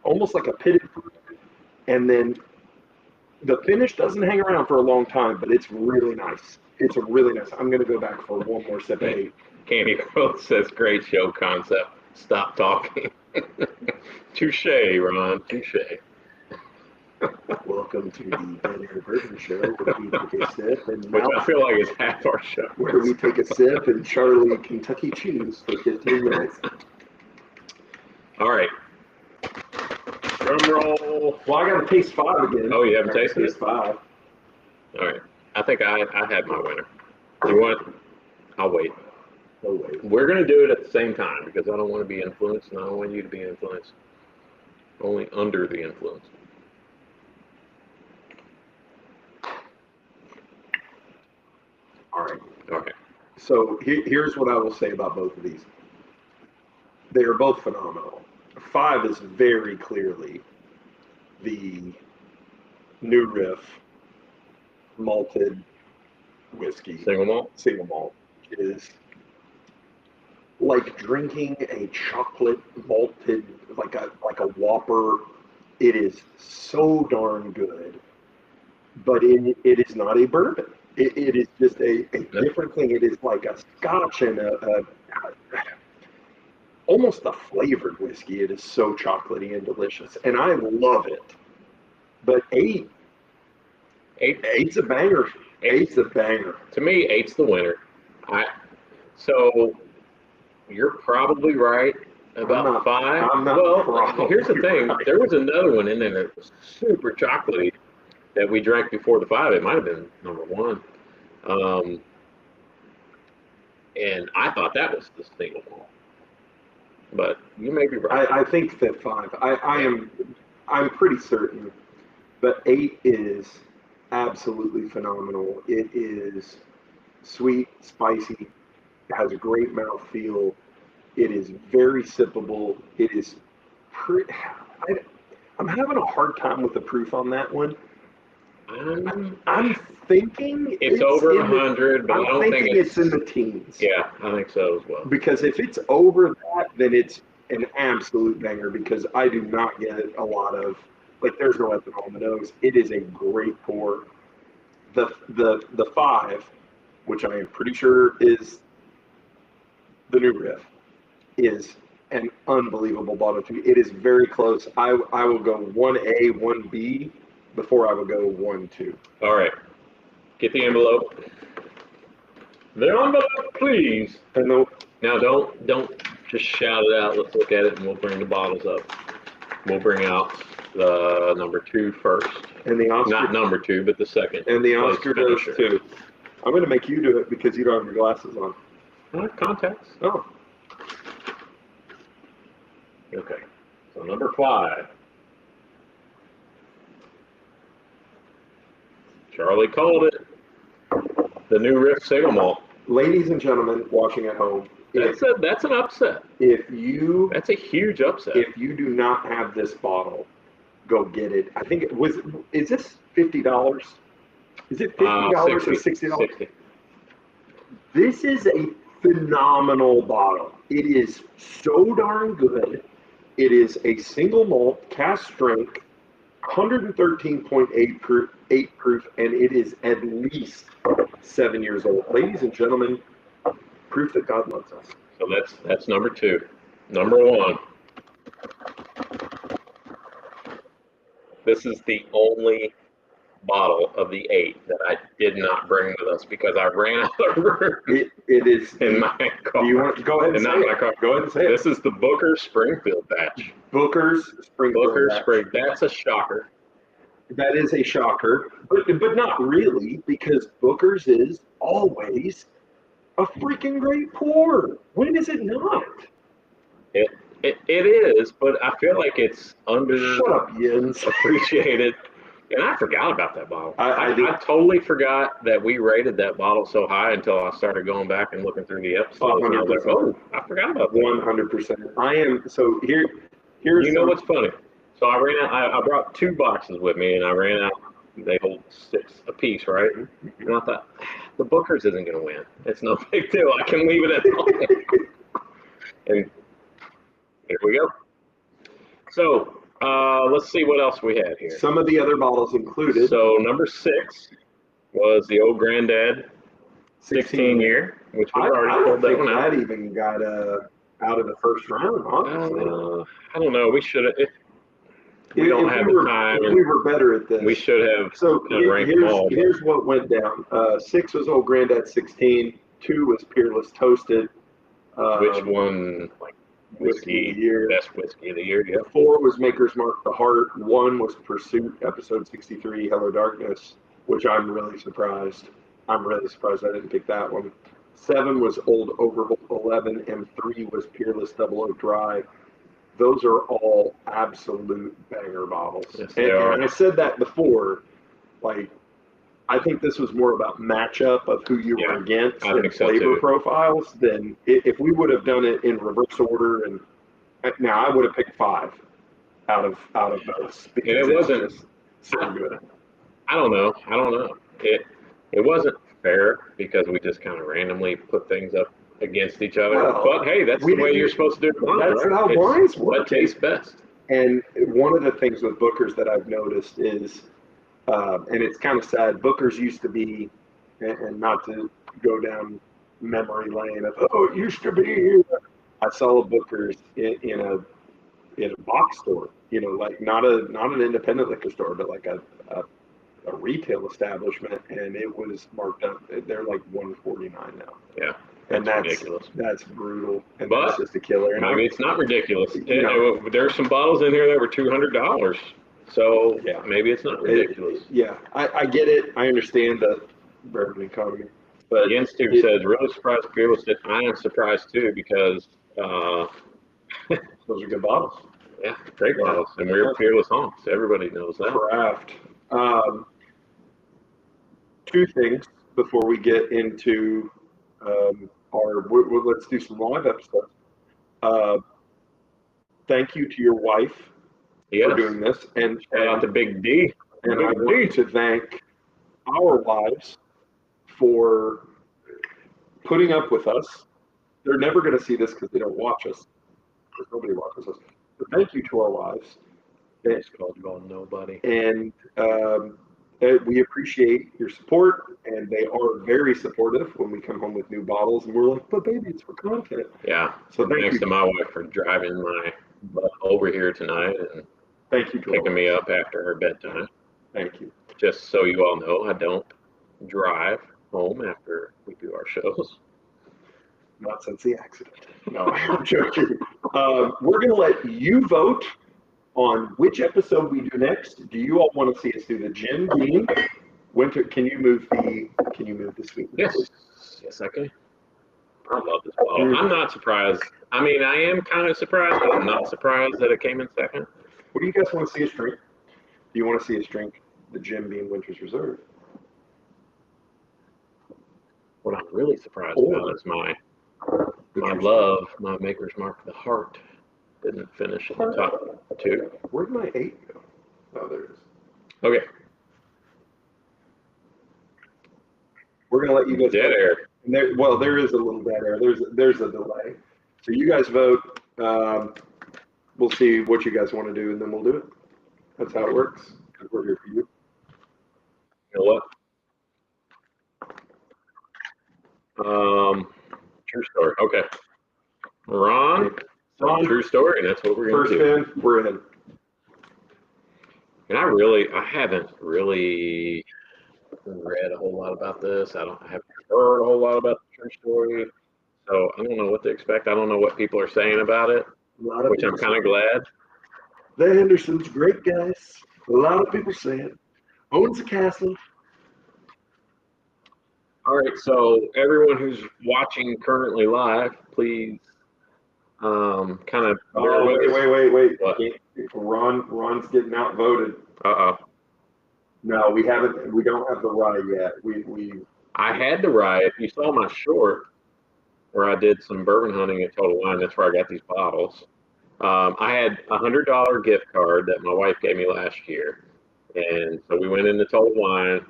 almost like a pitted fruit. And then the finish doesn't hang around for a long time, but it's really nice. It's really nice. I'm going to go back for one more sip of 8. Candy Growth says, great show concept. Stop talking. Touche, Ron. Touche. Welcome to the Ben and Burton Show, where we take a sip and Which I feel like is half our show. where we take a sip and Charlie Kentucky chews for 15 minutes. All right. Drum roll. Well, I got to taste 5 again. Oh, you haven't tasted it? Taste 5. All right. I think I had my winner. You want? I'll wait. Oh, wait. We're going to do it at the same time because I don't want to be influenced and I don't want you to be influenced. Only under the influence. All right. Okay. So here's what I will say about both of these. They are both phenomenal. 5 is very clearly the New Riff malted whiskey. Single malt? Single malt. It is like drinking a chocolate malted, like a Whopper. It is so darn good, but it is not a bourbon. It is just a different thing. It is like a Scotch and almost a flavored whiskey. It is so chocolatey and delicious, and I love it. But 8's a banger. 8's a banger. To me, 8's the winner. So you're probably right about 5. I'm not well, probably here's the thing. right. There was another one in there that was super chocolatey that we drank before the 5. It might have been number 1. And I thought that was the single malt. But you may be right. I think that 5. I'm pretty certain, but 8 is absolutely phenomenal. It is sweet, spicy, has a great mouthfeel. It is very sippable. It is pretty. I'm having a hard time with the proof on that one. I'm thinking It's over in the- 100, but I I'm don't think thinking it's in the teens. Yeah, I think so as well. Because if it's over that, then it's an absolute banger. Because I do not get a lot of there's no ethanol in the nose. It is a great pour. The 5, which I am pretty sure is the new riff, is an unbelievable bottle too. It is very close. I will go 1A, 1B before I would go 1-2. All right. Get the envelope. The envelope, please. And the, Now, don't just shout it out. Let's look at it, and we'll bring the bottles up. We'll bring out the number 2 first. and the Oscar, Not number 2, but the second. and the place Oscar does finisher. too. I'm going to make you do it because you don't have your glasses on. Contacts. Oh, Okay. So number 5. Charlie called it. The new Riff Single Malt. ladies and gentlemen watching at home, That's an upset. if you That's a huge upset. if you do not have this bottle, go get it. I think it was. Is this $50? Is it $50 or $60? 60. This is a phenomenal bottle. It is so darn good. It is a single malt, cask strength, 113.8 proof, and it is at least 7 years old. Ladies and gentlemen, proof that God loves us. So that's number 2. Number 1. This is the only bottle of the 8 that I did not bring with us because I ran out of room It is. in my car. Do you want to go ahead and And say not it? my car. Go ahead and say it. This is the Booker Springfield batch. Booker's Springfield. Booker batch. Spring. That's a shocker. That is a shocker, but not really, because Booker's is always a freaking great pour. When is it not? It is, but I feel like it's Shut up, Jens. underappreciated. And I forgot about that bottle. I I totally forgot that we rated that bottle so high until I started going back and looking through the episodes. And I was like, 100%. oh, I forgot about that. 100%. I am so here. Here's You know some- what's funny? So I ran out. I brought 2 boxes with me, and I ran out. They hold 6 a piece, right? And I thought the Booker's isn't going to win. It's no big deal. I can leave it at home. And here we go. So let's see what else we had here. some of the other bottles included. So number 6 was the old Granddad 16 year, which we I already don't pulled that think one out. that even got out of the first round, honestly. I don't know. We should have. We don't have the time, If and we were better at this. we should have So kind of ranked them all. here's what went down. 6 was Old Granddad 16. 2 was Peerless Toasted. Which one, like Whiskey whiskey, of the Year. best whiskey of the year? Yep. 4 was Maker's Mark the Heart. 1 was Pursuit, episode 63, Hello Darkness, which I'm really surprised. I'm really surprised I didn't pick that one. 7 was Old Overholt 11, and 3 was Peerless Double Oak Dry. Those are all absolute banger bottles. Yes, they and, are. and I said that before. Like, I think this was more about matchup of who you were against I and think so, flavor too. profiles than if we would have done it in reverse order. And now I would have picked 5 out of those. Because And it it's wasn't- just so good. I don't know. It wasn't fair because we just kind of randomly put things up against each other. Well, but hey, that's we the way didn't- you're supposed to do it. That's how It's blinds what work. tastes best. And one of the things with Booker's that I've noticed is, and it's kind of sad, Booker's used to be, and not to go down memory lane of, oh, it used to be. I saw a Booker's in a box store, like not an independent liquor store, but like a retail establishment, and it was marked up. They're like $149 now. Yeah. And That's that's ridiculous. That's brutal, and But that's just a killer. And Maybe it's not ridiculous. No. There's some bottles in here that were $200. So Yeah. maybe it's not ridiculous. I get it. I understand the bourbon economy, but Against Tube says, really surprised Fearless did. I am surprised too because, those are good bottles. yeah, great Yeah. bottles. And we're Fearless Honks. Everybody knows that. Craft. 2 things before we get into let's do some live episodes. Thank you to your wife for Yes. doing this, and Shout out to Big D. And I want to thank our wives for putting up with us. They're never going to see this because they don't watch us. Because nobody watches us. But thank you to our wives. It's called going nobody. And we appreciate your support, and they are very supportive when we come home with new bottles, and we're like, but baby, it's for content. Yeah. So thanks to my wife for driving my butt over here tonight and thank you to picking me up after her bedtime. Thank you. Just so you all know, I don't drive home after we do our shows. Not since the accident. No, I'm joking. We're going to let you vote on which episode we do next. Do you all want to see us do the Jim Beam winter? Can you move the sweetness? Yes, I can. I love this bottle. I'm not surprised. I mean, I am kind of surprised, but I'm not surprised that it came in second. What do you guys want to see us drink? Do you want to see us drink the Jim Beam Winter's Reserve? What I'm really surprised about is my love, my Maker's Mark, the heart, didn't finish in the top two. Where'd my 8 go? Oh, there it is. Okay. We're gonna let you guys dead vote. air. And there is a little dead air. There's a delay. So you guys vote. We'll see what you guys want to do, and then we'll do it. That's how it works. Because we're here for you. You know what? True story. Okay. Ron, true story, and that's what we're going to do. First in, we're in. And I haven't really read a whole lot about this. I haven't heard a whole lot about the true story. So I don't know what to expect. I don't know what people are saying about it, which I'm kind of glad. The Hendersons, great guys. A lot of people say it. Owns a castle. All right, so everyone who's watching currently live, please kind of bear with us. Wait. What? Ron's getting outvoted. Uh-oh. No, we don't have the rye yet. I had the rye. If you saw my short where I did some bourbon hunting at Total Wine, that's where I got these bottles. I had a $100 gift card that my wife gave me last year. And so we went into Total Wine.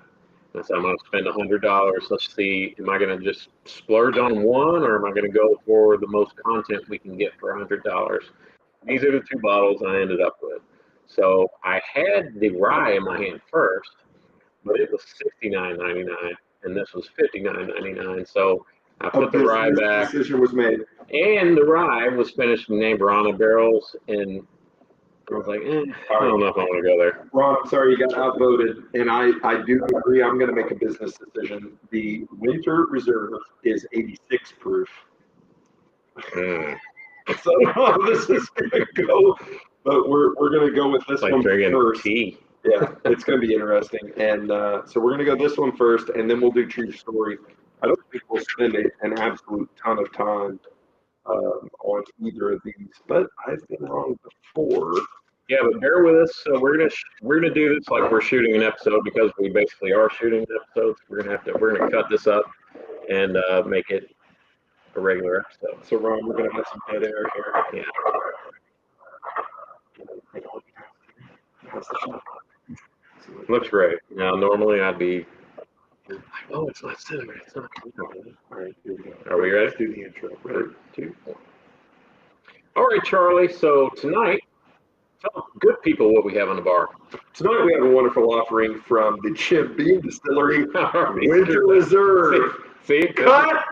I said, I'm going to spend $100. Let's see, am I going to just splurge on one, or am I going to go for the most content we can get for $100? These are the two bottles I ended up with. So I had the rye in my hand first, but it was $69.99, and this was $59.99. So I put the rye back. Decision was made. And the rye was finished named Rana Barrels, and I was like, I don't know if I want to go there. Ron, I'm sorry you got outvoted, and I do agree. I'm going to make a business decision. The Winter Reserve is 86 proof. So this is going to go, but we're going to go with this one first. Tea. Yeah, it's going to be interesting. And so we're going to go this one first, and then we'll do True Story. I don't think we'll spend an absolute ton of time on either of these, but I've been wrong before. Yeah, but bear with us. So we're gonna do this like we're shooting an episode, because we basically are shooting an episode. So we're gonna cut this up and make it a regular episode. So Ron, we're gonna have some dead air here. Yeah. Looks great. Now normally I'd be like, oh, it's not cinnamon. It's not. All right, here we go. Are we ready? Let's do the intro. Ready? 3, 2, 1. All right, Charlie. So tonight, tell good people what we have on the bar. Tonight we have a wonderful offering from the Jim Beam Distillery Winter Reserve. See, cut,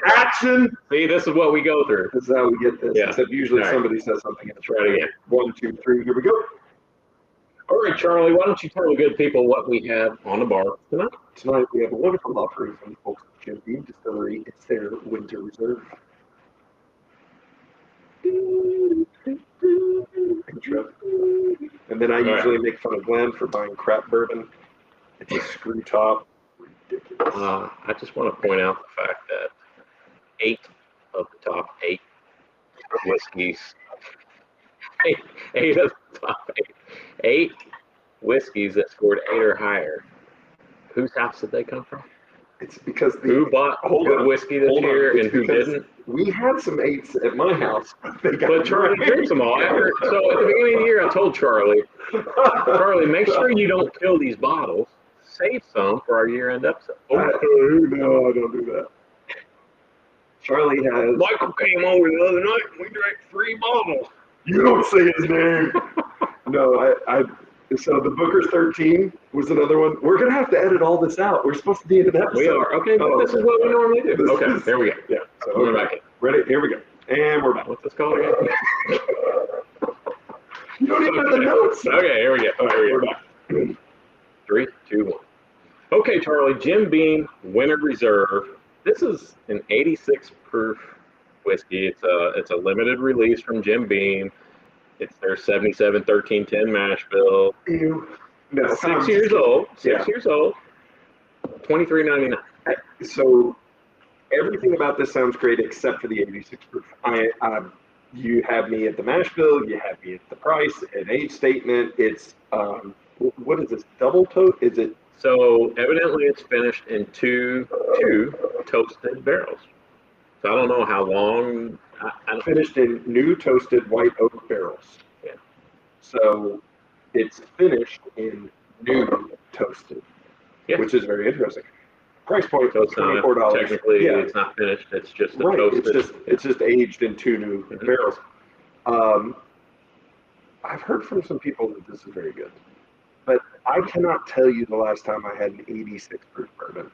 action. See, this is what we go through. This is how we get this. Yeah. Except usually somebody says something and try it again. 1, 2, 3. Here we go. All right, Charlie. Why don't you tell the good people what we have on the bar tonight? Tonight we have a wonderful offering from the folks at Jim Beam Distillery. It's their Winter Reserve. Intro. And then I usually make fun of Glenn for buying crap bourbon. It's a screw top. Ridiculous. I just want to point out the fact that 8 of the top 8 whiskeys, 8 of the top 8 whiskeys that scored 8 or higher, whose house did they come from? It's because who bought good whiskey this year and who didn't? We had some 8s at my house. But Charlie drinks them all. So at the beginning of the year, I told Charlie, Charlie, make sure you don't kill these bottles. Save some for our year-end episode. No, I don't do that. Charlie has. Michael came over the other night and we drank 3 bottles. You don't say his name. No, so the Booker's 13 was another one. We're gonna have to edit all this out. We're supposed to be in an episode. We are. Okay, but this is what we normally do. Okay, there we go. Yeah. So We're back in. Ready? Here we go. And we're back. What's this called again? You don't even have the notes. Okay, here we go. All right, Here we we're go. back. 3, 2, 1. Okay, Charlie, Jim Beam Winter Reserve. This is an 86 proof whiskey. It's a limited release from Jim Beam. It's their 77 1310 mash bill. Ew. No, 6 years old. 6 Yeah. years old. $23.99. So everything about this sounds great except for the 86 proof. You have me at the mash bill. You have me at the price, an age statement. It's what is this? Double toast? Is it? So evidently it's finished in two toasted barrels. So I don't know how long. I don't Finished in new toasted white oak barrels. Yeah. So it's finished in new toasted, Yeah. which is very interesting. Price point So it's not $24. technically Yeah. it's not finished. It's just a Right. toasted. It's just aged in 2 new Mhm. barrels. I've heard from some people that this is very good, but I cannot tell you the last time I had an 86 proof bourbon,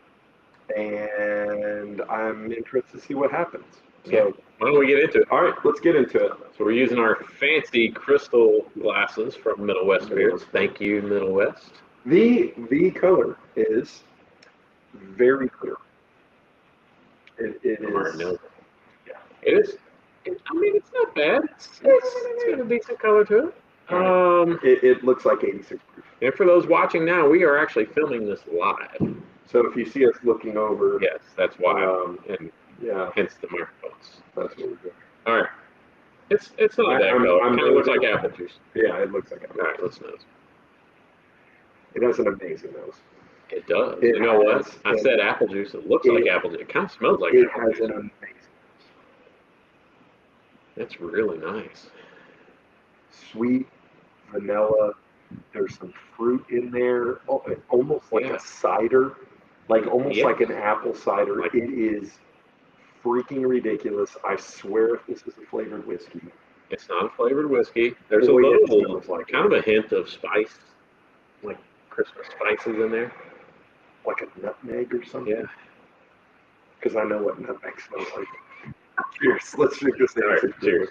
and I'm interested to see what happens. So, Yeah. Why don't we get into it? all right, let's get into it. So we're using our fancy crystal glasses from Middle West Beers. Thank you, Middle West. The color is very clear. It Martin is. knows. Yeah. It is. I mean, it's not bad. It's got a decent color to it. It looks like 86 proof. And for those watching now, we are actually filming this live. So if you see us looking over, Yes, that's why. And yeah, hence the microphones. that's what we're doing. All right. It's not bad I'm color. It kind of really- looks like apple juice. Yeah, it looks like All right, let's nose. it has an amazing nose. It does. It You know what? has- I said apple juice. It looks it- like apple juice. It kind of smells like It apple has juice. an amazing It's really nice. sweet vanilla. There's some fruit in there, almost like Yeah. a cider, almost Yeah. like an apple cider. Like- It is freaking ridiculous. I swear, if this is a flavored whiskey, It's not a flavored whiskey. There's The a way it little, smells like kind of a hint of spice, like Christmas spices in there. like a nutmeg or something. Yeah. Because I know what nutmeg smells like. Cheers. Let's drink this thing. All right, cheers.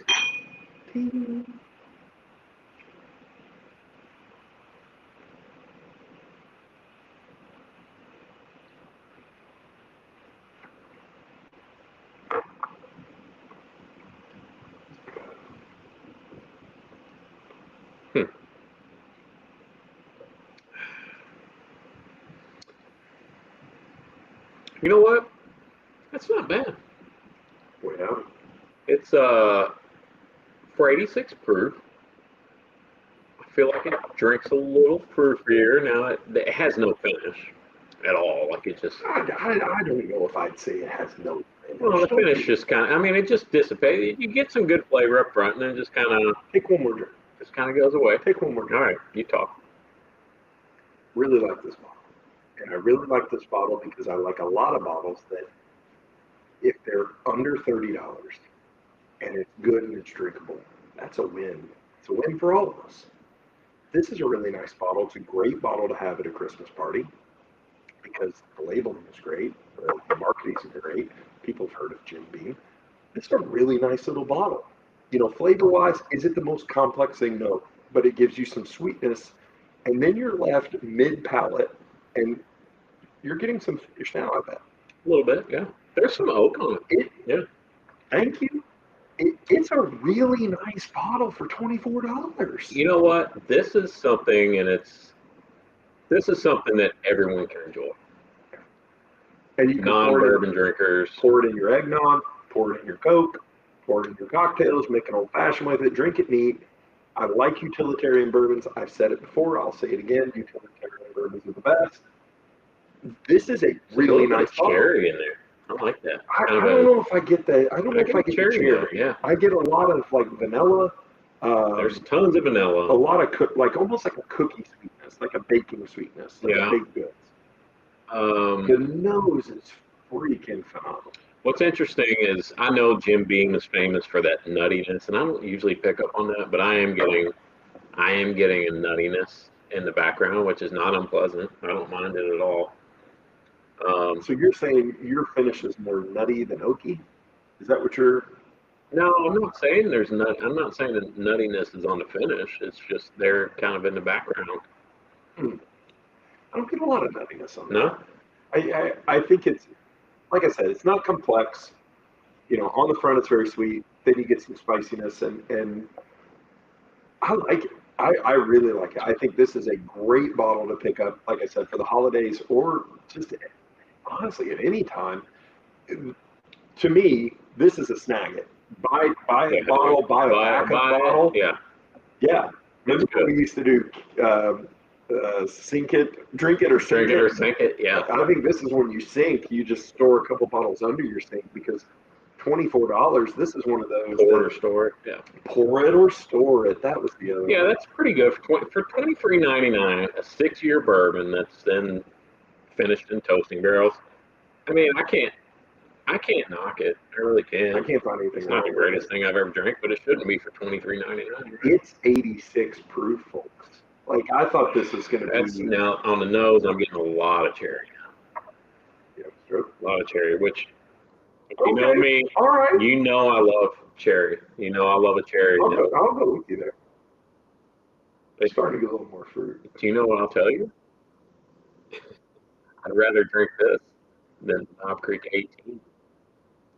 You know what? That's not bad. Well, It's for 86 proof. I feel like it drinks a little proofier. Now it has no finish at all. Like it just, I don't know if I'd say it has no finish. well, the finish just kind of. I mean, it just dissipates. You get some good flavor up front, and then it just kind of Take one more drink. goes away. Take one more All drink. right, you talk. Really like this bottle. And I really like this bottle because I like a lot of bottles that if they're under $30 and it's good and it's drinkable, that's a win. It's a win for all of us. This is a really nice bottle. It's a great bottle to have at a Christmas party because the labeling is great, the marketing is great. People have heard of Jim Beam. It's a really nice little bottle. You know, flavor-wise, is it the most complex thing? No, but it gives you some sweetness, and then you're left mid-palate, and you're getting some finish now, I bet. A little bit, yeah. There's some oak on it. Yeah. Thank you. It's a really nice bottle for $24. You know what? This is something, and this is something that everyone can enjoy. And you can pour Non-bourbon drinkers. it in your eggnog, pour it in your Coke, pour it in your cocktails, make an old fashioned with it, drink it neat. I like utilitarian bourbons. I've said it before. I'll say it again. Utilitarian bourbons are the best. This is a really There's a little bit nice of bottle. cherry in there. I like that. I don't know if I get the. I don't know if I get the cherry. Yeah. I get a lot of like vanilla. There's tons of A vanilla. lot of like almost like a cookie sweetness, like a baking sweetness, like Yeah. a baked goods. Um, The nose is freaking phenomenal. what's interesting is I know Jim Beam is famous for that nuttiness, and I don't usually pick up on that, but I am getting a nuttiness in the background, which is not unpleasant. I don't mind it at all. So you're saying your finish is more nutty than oaky? Is that what you're? No, I'm not saying there's nut. I'm not saying that nuttiness is on the finish. It's just they're kind of in the background. Hmm, I don't get a lot of nuttiness on No, that. I think it's like I said, it's not complex. On the front it's very sweet. Then you get some spiciness, and I like it. I really like it. I think this is a great bottle to pick up, like I said, for the holidays or just honestly at any time. To me, this is a snag it. Buy a yeah, bottle, buy a backup bottle. Yeah, Yeah. that's Remember when good. we used to do sink it, drink it, or sink Drink it or it? sink it. Yeah, I think this is when you sink, you just store a couple bottles under your sink because $24, this is one of those pour that or store it. Yeah, pour it or store it. That was the other yeah, one. that's pretty good for $23.99. A 6-year bourbon that's then finished in toasting barrels. I mean, I can't knock it. I really I can't. can't find anything It's wrong not the with it. greatest thing I've ever drank, but it shouldn't be for $23.99. Right? It's 86 proof, folks. Like I thought this was going to That's be, now on the nose. I'm getting a lot of cherry. stroke. A lot of cherry, which if you know Okay, me, all right. you know I love cherry. You know I love a cherry. I'll go with you there. But Starting to get a little more fruit. do you know what I'll tell you? I'd rather drink this than Knob Creek 18,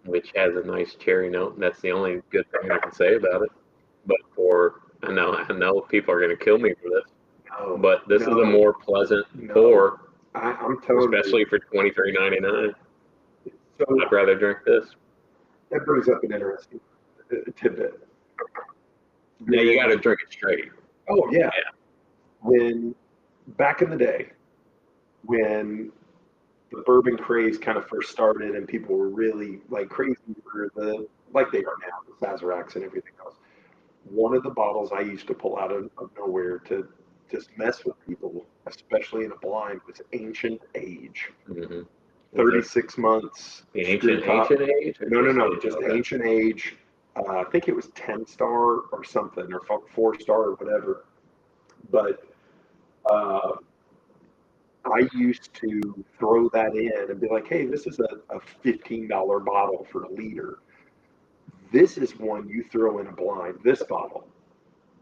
which has a nice cherry note. And that's the only good thing I can say about it. But I know people are going to kill me for this, No, but this is a no, more pleasant no. pour, I'm telling you. especially for $23.99. So I'd rather drink this. that brings up an interesting tidbit. Now you got to drink it straight. Oh yeah. Yeah. When back in the day, when the bourbon craze kind of first started and people were really like crazy for like they are now, the Sazeracs and everything else. One of the bottles I used to pull out of nowhere to just mess with people, especially in a blind, was Ancient Age. Mm-hmm. 36 months. The screw top. ancient age? No, just Okay. Ancient Age. I think it was 10-star or something, or 4-star or whatever. But uh, I used to throw that in and be like, hey, this is a $15 bottle for a liter. This is one you throw in a blind, this bottle,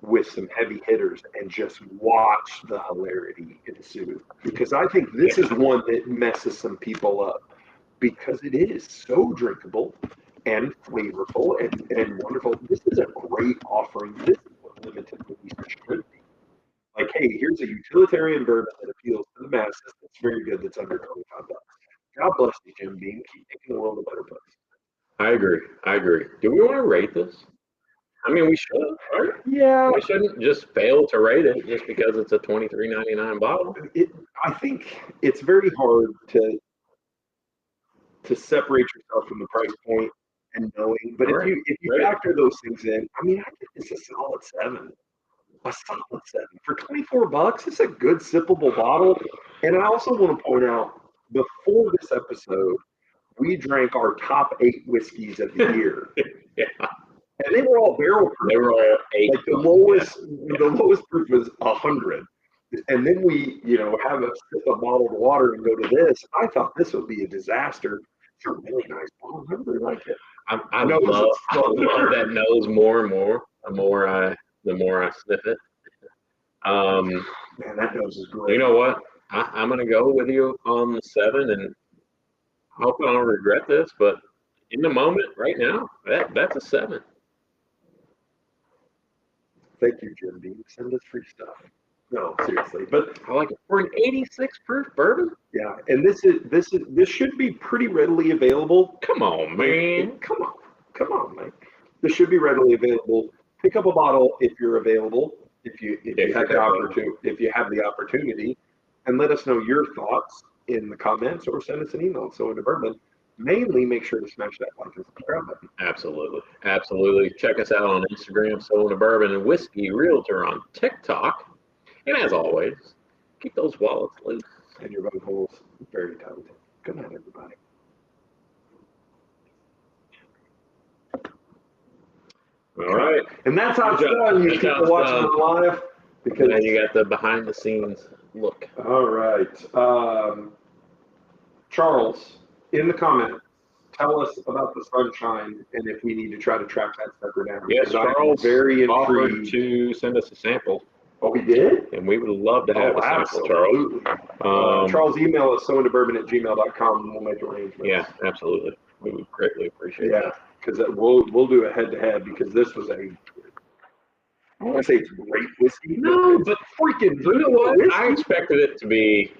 with some heavy hitters and just watch the hilarity ensue. Because I think this is one that messes some people up because it is so drinkable and flavorful and wonderful. This is a great offering. This is what limited release should be. Like, hey, here's a utilitarian bourbon that appeals to the masses. That's very good. That's under $25. God bless you, Jim Beam. Keep making the world a better place. I agree. I agree. Do we want to rate this? I mean, we should, right? Yeah, We shouldn't just fail to rate it just because it's a $23.99 bottle. I think it's very hard to separate yourself from the price point and knowing. But Right. if you Right. factor those things in, I mean, I think it's a solid 7. A solid 7 for $24. It's a good sippable bottle. And I also want to point out, before this episode, we drank our top 8 whiskeys of the year, Yeah, and they were all barrel proof. they were all 8. Like the lowest proof was 100. And then we, have a sip of bottled water and go to this. I thought this would be a disaster. It's a really nice bottle. I really like it. I Nose is love slower. that nose more and more. The more I sniff it. Man, that nose is great. You know what? I'm gonna go with you on the 7, and I hope I don't regret this, but in the moment, right now, that's a 7. Thank you, Jim Beam. Send us free stuff. No, seriously. But I like it for an 86 proof bourbon. yeah, and this should be pretty readily available. Come on, man. Come on, man. This should be readily available. Pick up a bottle if you're available, if you have the opportunity, and let us know your thoughts in the comments or send us an email. So into bourbon mainly make sure to smash that like and subscribe button. Absolutely. Absolutely. Check us out on Instagram, Soul and Bourbon and Whiskey Realtor on TikTok. And as always, keep those wallets loose. And your button holes very tight. Good night, everybody. All right. And that's how it's done. You That's keep how it's watching done. it live. Because Now you got the behind the scenes look. all right. Charles, in the comments, tell us about the sunshine and if we need to try to track that sucker down. Yes, Because I'm Charles very offered intrigued. to send us a sample, Oh, he did? and we would love to have Oh, a sample, Charles. absolutely. Charles, email us soandabourbon@gmail.com and we'll make arrangements. Yeah, absolutely. We would greatly appreciate Yeah, that. because we'll do a head-to-head because this was I don't want to say it's great whiskey. No, it's but freaking you know what? whiskey. I expected it to be,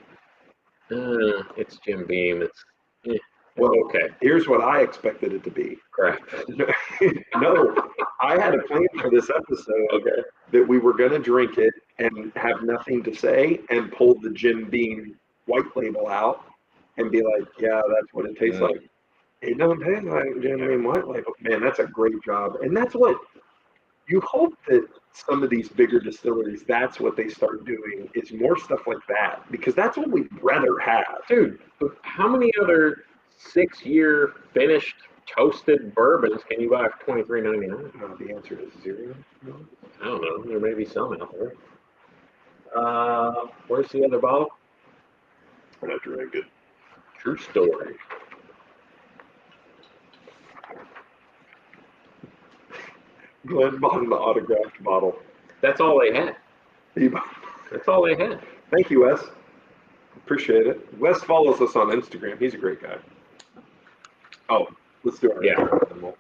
it's Jim Beam. It's, Well, okay, here's what I expected it to be. crap. No, I had a plan for this episode Okay. that we were going to drink it and have nothing to say and pull the Jim Beam white label out and be like, yeah, that's what it tastes like. It don't taste like Jim Beam white label. Man, that's a great job. And that's what you hope that some of these bigger distilleries, that's what they start doing is more stuff like that because that's what we'd rather have. Dude, how many other 6-year finished toasted bourbons can you buy for $23.99? The answer is zero. No. I don't know. There may be some out there. Where's the other bottle? We're not doing good. True story. Glenn bought an autographed bottle. That's all they had. He bought- That's all they had. Thank you, Wes. Appreciate it. Wes follows us on Instagram. He's a great guy. Oh, let's do our Yeah. intro.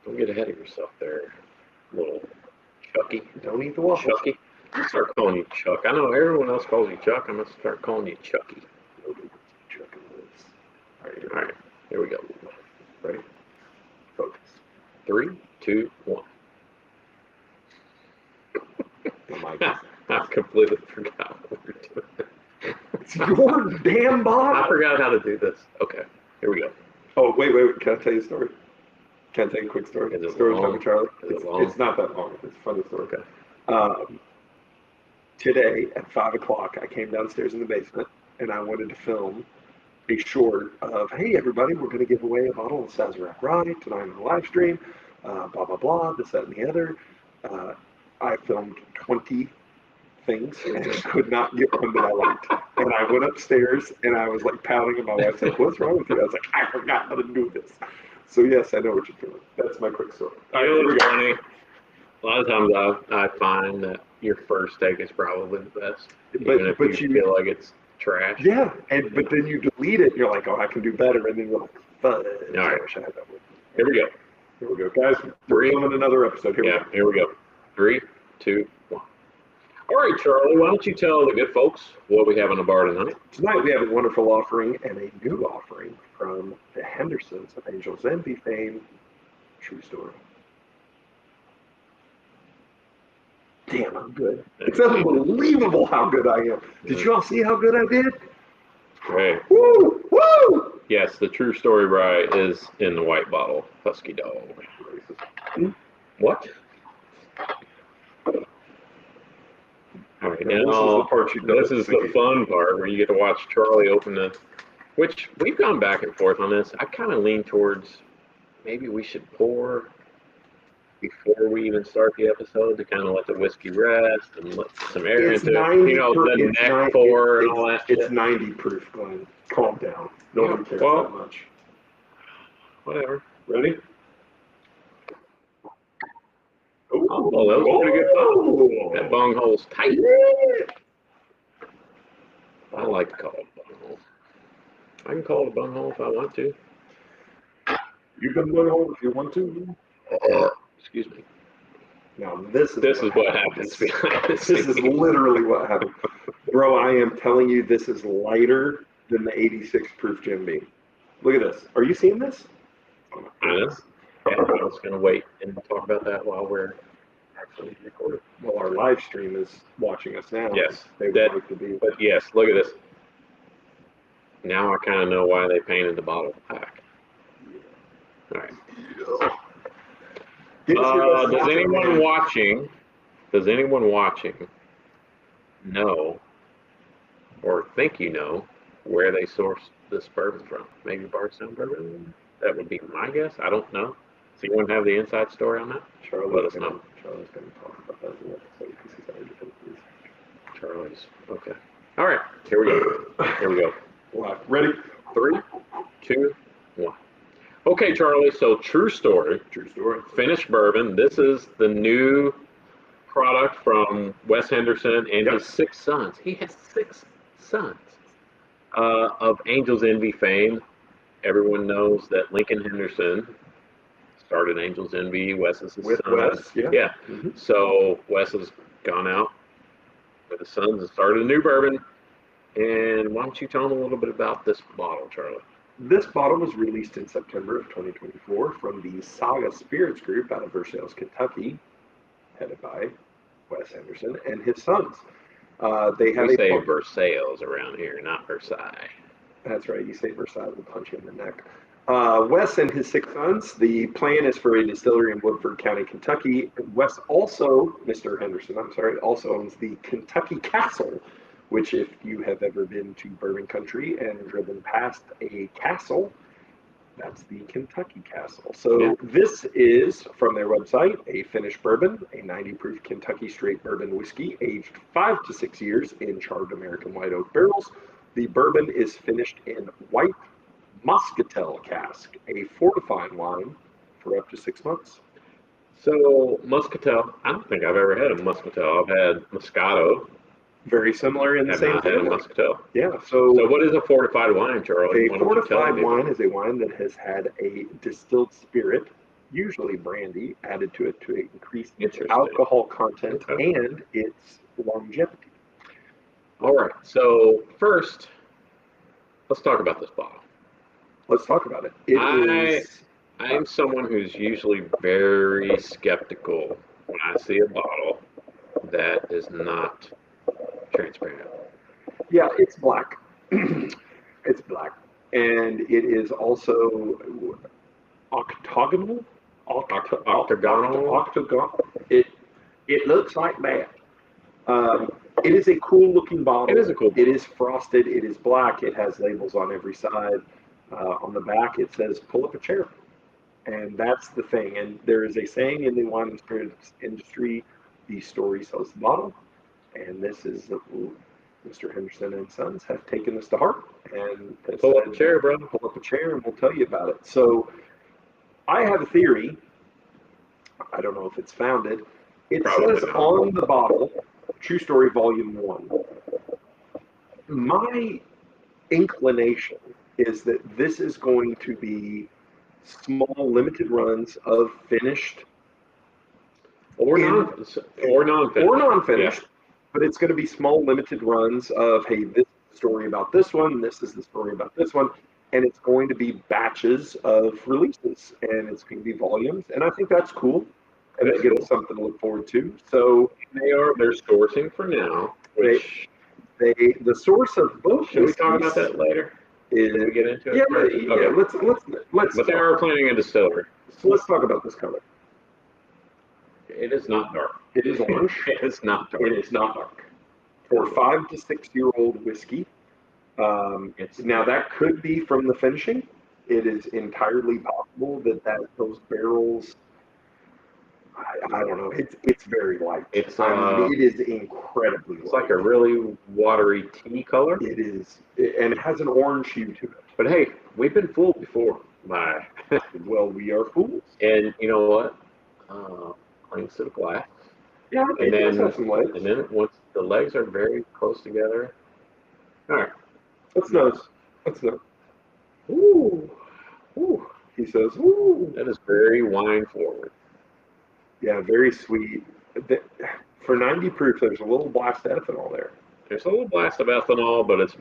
Don't get ahead of yourself there, little Chucky. Don't eat the waffles. Chucky. I'm gonna start calling you Chuck. I know everyone else calls you Chuck. I'm gonna start calling you Chucky. All right, All right, here we go. ready? Focus. 3, 2, 1. The mic is- I completely forgot what we're doing. It's your damn I bottle. forgot how to do this. Okay, here we go. Oh, wait. Can I tell you a story? Can I tell you a quick story? Is it Story long? time with Charlie. Is it It's, long? it's not that long. It's a funny story. Okay. Today at 5 o'clock, I came downstairs in the basement and I wanted to film a short of, hey, everybody, we're going to give away a bottle of Sazerac Rye tonight on the live stream, blah, blah, blah, this, that, and the other. I filmed 20 things and could not get one that I liked. And I went upstairs and I was like pouting, and my wife said, what's wrong with you? I was like, I forgot how to do this. So, yes, I know what you're doing. That's my quick story. You know what's funny? A lot of times I find that your first take is probably the best, even if you feel like it's trash. Yeah, but then you delete it and you're like, oh, I can do better. And then you're like, fudge. All right. I wish I had that one. Here we go. Here we go, guys. We're filming another episode. Here we go. Here we go. 3, 2, 1. All right, Charlie, why don't you tell the good folks what we have on the bar tonight? Tonight we have a wonderful offering and a new offering from the Hendersons of Angel's Envy fame. True story. Damn, I'm good. It's unbelievable how good I am. Did you all see how good I did? Hey, Woo! Woo! yes, the True Story Rye is in the white bottle. Husky Dog. What? All right, Now, this is the now part you don't this is the see. fun part where you get to watch Charlie open the, which we've gone back and forth on this. I kind of lean towards maybe we should pour before we even start the episode to kind of let the whiskey rest and let some air It's into it. 90 You know, the it's neck 90 pour and all that It's shit. 90 proof, Glenn. Calm down. Nobody cares well- that much. Whatever. Ready? Oh, that was a pretty good bung. That bung hole's tight. I like to call it a bung hole. I can call it a bung hole if I want to. You can go home if you want to. Excuse me. Now this This is what happens behind the This is scenes. literally what happened. Bro, I am telling you, this is lighter than the 86 proof Jim Beam. Look at this. Are you seeing this? Oh my I know. goodness. Yeah, I was going to wait and talk about that while we're actually recording. Well, our live stream is watching us now. Yes, They would that- like to be. But yes, look at this. Now I kind of know why they painted the bottle black. All right. Give us your best Does answer, anyone man. watching? Does anyone watching know or think you know where they sourced this bourbon from? Maybe Bardstown Bourbon? That would be my guess. I don't know. Does anyone have the inside story on that? Let us know. Charlie's going to talk about that in the episode because he's already done his. Charlie's. Okay. All right. Here we go. Here we go. Wow. Ready? 3, 2, 1. Okay, Charlie. So true story. True story. Finished bourbon. This is the new product from Wes Henderson and his 6 sons. He has 6 sons of Angel's Envy fame. Everyone knows that Lincoln Henderson started Angel's Envy. Wes is his With son. Wes, yeah. Mm-hmm. So Wes has gone out with his sons and started a new bourbon. And why don't you tell them a little bit about this bottle, Charlie? This bottle was released in September of 2024 from the Saga Spirits Group out of Versailles, Kentucky, headed by Wes Henderson and his sons. They have we say Versailles around here, not Versailles. That's right. You say Versailles, we'll punch you in the neck. Wes and his 6 sons. The plan is for a distillery in Woodford County, Kentucky. Wes also, Mr. Henderson, I'm sorry, also owns the Kentucky Castle, which if you have ever been to bourbon country and driven past a castle, that's the Kentucky Castle. So this is, from their website, a finished bourbon, a 90 proof Kentucky straight bourbon whiskey, aged 5 to 6 years in charred American white oak barrels. The bourbon is finished in white Muscatel cask, a fortified wine for up to 6 months. So Muscatel, I don't think I've ever had a Muscatel. I've had Moscato. Very similar in the same family. I've not had a Muscatel. Yeah. So what is a fortified wine, Charlie? A fortified wine is a wine that has had a distilled spirit, usually brandy, added to it to increase its alcohol content and its longevity. All right. So first, let's talk about this bottle. Let's talk about it. I am someone who's usually very skeptical when I see a bottle that is not transparent. Yeah, it's black. It's black. And it is also octagonal. Octagonal. It looks like that. It is a cool looking bottle. It is a cool bottle. It is frosted. It is black. It has labels on every side. On the back, it says, "Pull up a chair." And that's the thing. And there is a saying in the wine and spirits industry, the story sells the bottle. And this is Mr. Henderson and Sons have taken this to heart. And pull up a chair, bro. Pull up a chair and we'll tell you about it. So I have a theory. I don't know if it's founded. It says on the bottle, True Story Volume 1. My inclination is that this is going to be small, limited runs of finished or non-finished. Yeah. But it's going to be small, limited runs of, hey, this is the story about this one, this is the story about this one, and it's going to be batches of releases, and it's going to be volumes, and I think that's cool, and it gives us something to look forward to. So they're sourcing for now. Which the source of both. Should we talk about that later? Is, we get into it? Yeah, okay. Let's. But they are planning a distillery. So let's talk about this color. It is not dark. It is orange. It is not dark. It is not dark. For 5 to 6 year old whiskey, now that could be from the finishing. It is entirely possible that those barrels. I don't know. It's very light. It is incredibly light. It's like a really watery tea color. It is, and it has an orange hue to it. But hey, we've been fooled before by. Well, we are fools. And you know what? Clings to the glass. Yeah, and it does have some legs. And then once the legs are very close together. All right. Let's nose. Ooh. Ooh. He says, ooh. That is very wine forward. Yeah, very sweet. For 90 proof, there's a little blast of ethanol there. There's a little blast of ethanol, but it's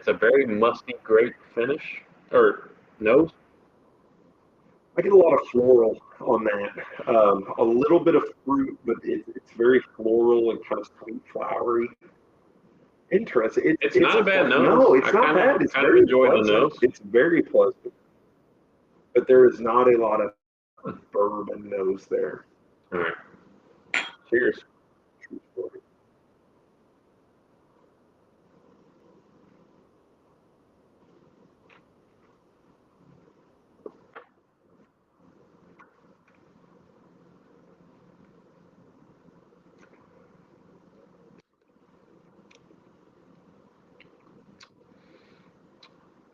a very musty grape finish or nose. I get a lot of floral on that. A little bit of fruit, but it's very floral and kind of sweet, flowery. Interesting. It's not a bad nose. No, it's not bad. It's very enjoy pleasant. the nose. It's very pleasant. but there is not a lot of bourbon nose there. All right. Cheers.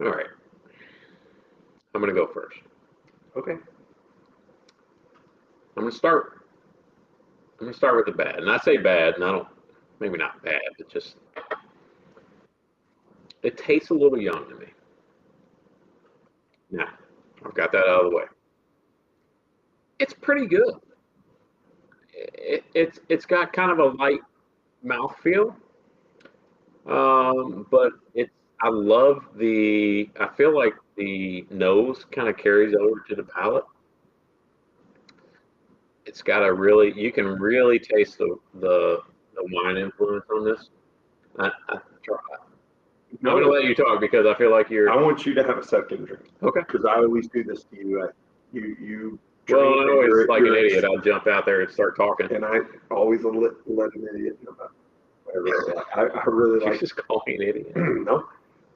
All right. I'm going to go first. Okay. I'm going to start with the bad. And I say bad, and I don't, maybe not bad, but just, it tastes a little young to me. Now, I've got that out of the way. It's pretty good. It's got kind of a light mouthfeel, but I love I feel like the nose kind of carries over to the palate. It's got you can really taste the wine influence on this. I'm going to let you talk because I feel like I want you to have a second drink. Okay. Because I always do this to you. You well, I always like an idiot. I'll jump out there and start talking. And I always let an idiot know about it. I really like. You just call me an idiot. No,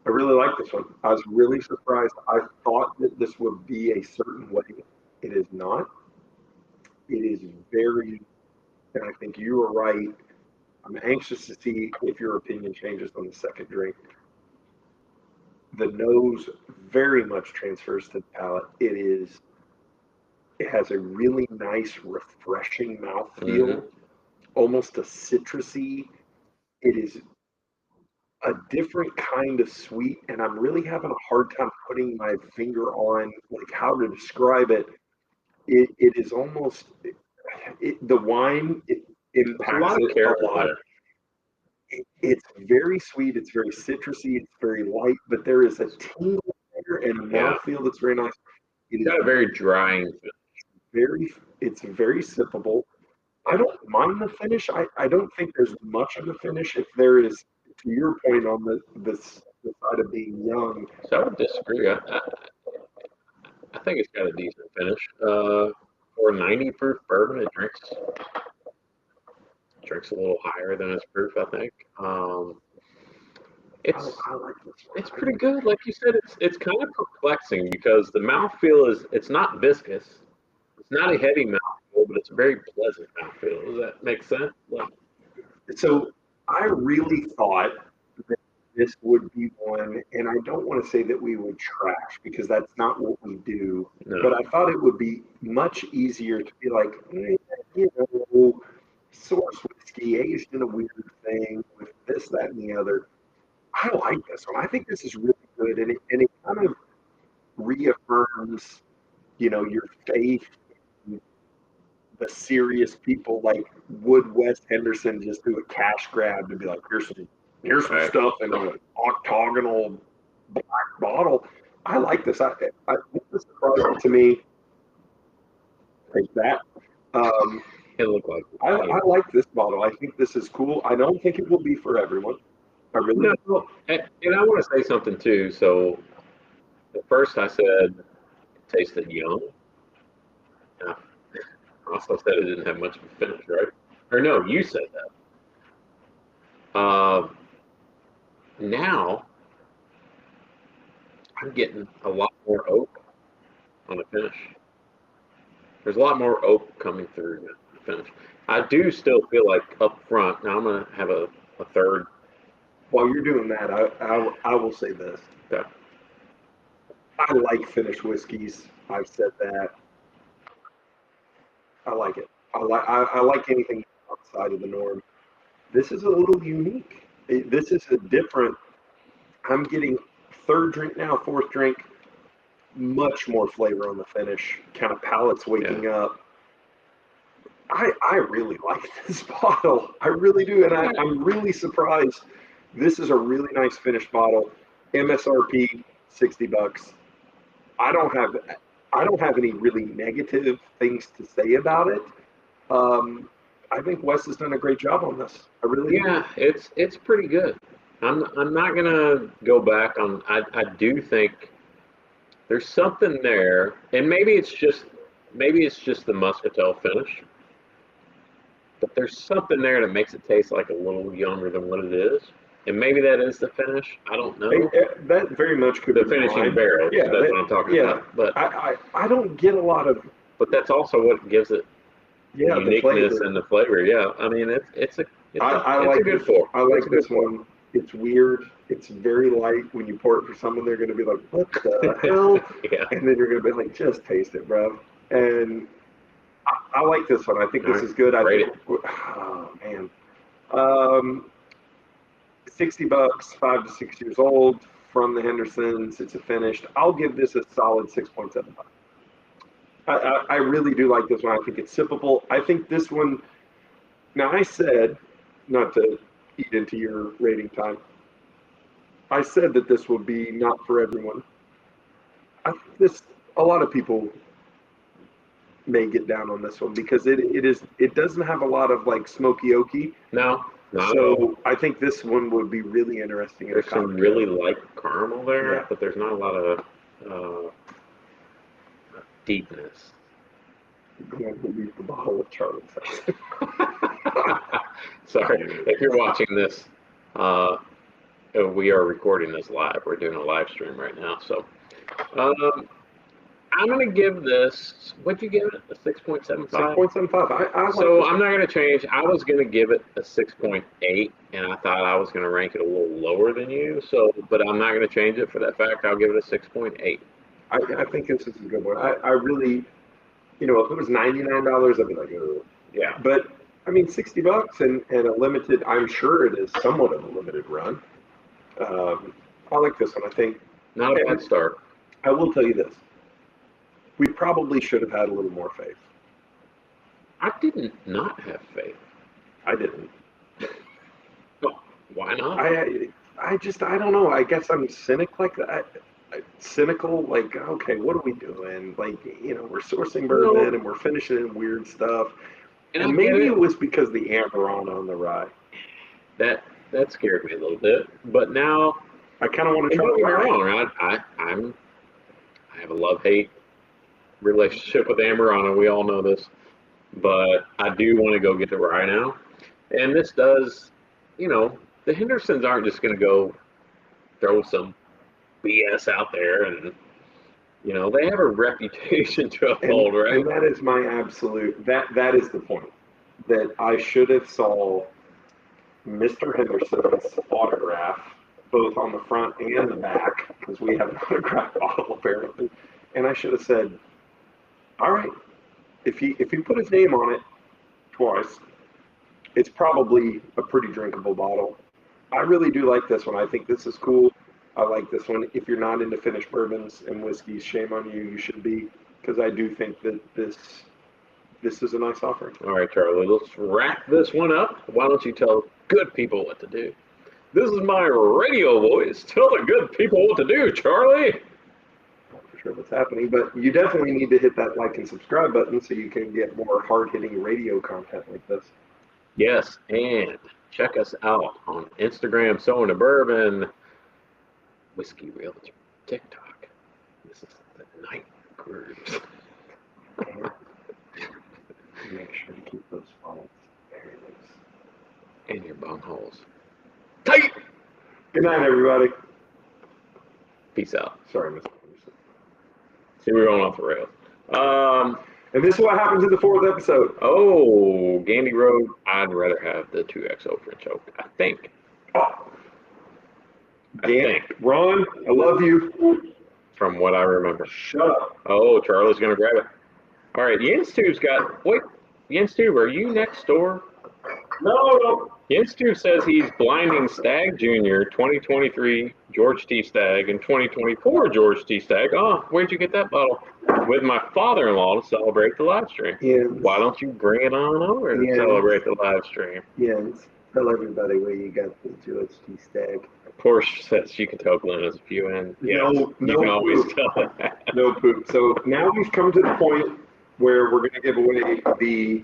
I really like this one. I was really surprised. I thought that this would be a certain way. It is not. It is very, and I think you are right. I'm anxious to see if your opinion changes on the second drink. The nose very much transfers to the palate. It has a really nice, refreshing mouthfeel, almost a citrusy. It is a different kind of sweet, and I'm really having a hard time putting my finger on like how to describe it. It is almost the wine. It impacts it a lot. It's very sweet. It's very citrusy. It's very light, but there is a tingle there and a mouthfeel that's very nice. It's got a very drying. It's very sippable. I don't mind the finish. I don't think there's much of a finish. If there is, to your point on the side of being young. So I would disagree. I think it's got a decent finish. For 90 proof bourbon, it drinks a little higher than its proof, I think. I like this one. It's pretty good. Like you said, it's kind of perplexing because the mouthfeel it's not viscous. It's not a heavy mouthfeel, but it's a very pleasant mouthfeel. Does that make sense? So I really thought that this would be one, and I don't want to say that we would trash because that's not what we do. No. But I thought it would be much easier to be like, source whiskey aged in a weird thing with this, that, and the other. I like this one. I think this is really good, and it kind of reaffirms, your faith in the serious people. Like, would Wes Henderson just do a cash grab to be like, here's some stuff in an octagonal black bottle? I like this. This is surprising to me. Take that. It looked like I like this bottle. I think this is cool. I don't think it will be for everyone. I really no. And I want to say something too. So at first I said it tasted young. I also said it didn't have much of a finish, right? Or no, you said that. Now I'm getting a lot more oak on the finish. There's a lot more oak coming through the finish. I do still feel like up front. Now I'm going to have a third. While you're doing that, I will say this. Yeah. I like finished whiskeys. I've said that. I like it. I like anything outside of the norm. This is a little unique. This is a different. I'm getting third drink now, fourth drink. Much more flavor on the finish. Kind of palate's waking up. I really like this bottle. I really do, and I'm really surprised. This is a really nice finished bottle. MSRP $60. I don't have any really negative things to say about it. I think Wes has done a great job on this. I really do. It's pretty good. I'm not gonna go back on. I do think There's something there, and maybe it's just the muscatel finish, but there's something there that makes it taste like a little younger than what it is. And maybe that is the finish. I don't know. That very much could The be finishing mine. barrels. Yeah, That's what I'm talking about. But I don't get a lot of that's also what gives it the the uniqueness flavor. and the flavor. Yeah, I mean it's a like good this. pour. I like It's a good this one. It's weird. It's very light. When you pour it for someone, they're going to be like, "What the hell?" Yeah. And then you're going to be like, "Just taste it, bro." And I like this one. I think this is good. I Rate think. Oh man. Um, $60, 5 to 6 years old, from the Hendersons. It's a finished. I'll give this a solid 6.75. I really do like this one. I think it's sippable. I think this one. Now I said, not to eat into your rating time. I said that this would be not for everyone. I think this. A lot of people may get down on this one because it doesn't have a lot of like smoky oaky. No. So I think this one would be really interesting. There's some really light caramel there, but there's not a lot of deepness. I'm going to leave the bottle of Charlie's. Sorry, if you're watching this, we are recording this live. We're doing a live stream right now. So I'm going to give this, what'd you give it? A 6.75? 6.75. So I'm not going to change. I was going to give it a 6.8, and I thought I was going to rank it a little lower than you. So, but I'm not going to change it for that fact. I'll give it a 6.8. I think this is a good one. I really, if it was $99, I'd be like, oh. Yeah. But I mean, $60 and a limited. I'm sure it is somewhat of a limited run. I like this one. I think not a bad start. I will tell you this. We probably should have had a little more faith. I didn't not have faith. I didn't. Well, why not? I don't know. I guess I'm cynic like that. Cynical, like, okay, what are we doing? Like, we're sourcing bourbon and we're finishing in weird stuff. And maybe it was because the Amarone on the rye. That scared me a little bit. But now I kind of want to try. Don't get me wrong. I have a love-hate relationship with Amarone. We all know this, but I do want to go get the rye now. And this does, the Hendersons aren't just going to go throw some BS out there, and they have a reputation to uphold, right? And that is my absolute. That is the point. That I should have saw Mr. Henderson's autograph both on the front and the back, because we have an autograph bottle apparently, and I should have said, all right, if he put his name on it twice, it's probably a pretty drinkable bottle. I really do like this one. I think this is cool. I like this one. If you're not into finished bourbons and whiskeys, shame on you. You should be, because I do think that this is a nice offering. All right, Charlie, let's wrap this one up. Why don't you tell good people what to do? This is my radio voice. Tell the good people what to do, Charlie. Not for sure what's happening, but you definitely need to hit that like and subscribe button so you can get more hard-hitting radio content like this. Yes, and check us out on Instagram, Sowing the Bourbon, Whiskey Realtor, TikTok. This is the night grooves. Make sure to keep those phones very loose. And your bum holes tight. Good night, everybody. Peace out. Sorry, Mr. Anderson. See, we're going off the rails. And this is what happens in the 4th episode. Oh, Gandy Road. I'd rather have the 2XO French Oak, I think. Oh. Ron, I love you. From what I remember. Shut up. Oh, Charlie's going to grab it. All right, Jens Tube's got. Wait, Jens Tube, are you next door? No. Jens Tube says he's blinding Stagg Jr. 2023 George T. Stagg and 2024 George T. Stagg. Oh, where'd you get that bottle? With my father-in-law to celebrate the live stream. Jens. Why don't you bring it on over to celebrate the live stream? Jens, tell everybody where you got the George T. Stagg. Porsche says you can tell Glenn is a few in. Yeah, you can always tell that. No poop. So now we've come to the point where we're going to give away the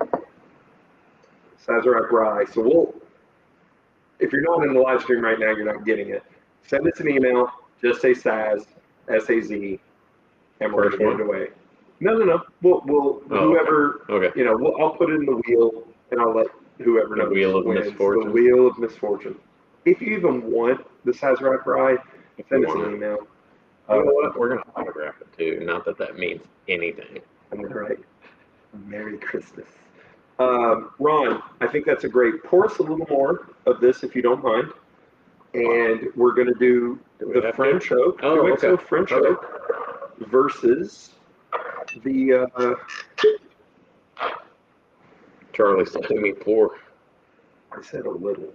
Sazerac Rye. So if you're not in the live stream right now, you're not getting it. Send us an email. Just say Saz, S-A-Z, and we're First going to one? give it away. No. We'll Oh, whoever Okay. I'll put it in the wheel, and I'll let whoever The knows Wheel of wins. Misfortune. The wheel of misfortune. If you even want the Sazerac ride, If send you us an want it. email. You know what? We're gonna autograph it too. Not that that means anything. I'm gonna write Merry Christmas. Ron, I think that's a great. Pour us a little more of this if you don't mind. And we're going to do Do we the have French to? oak, Oh, 2XO okay. French Okay. oak versus the, Charlie said me poor. I said a little.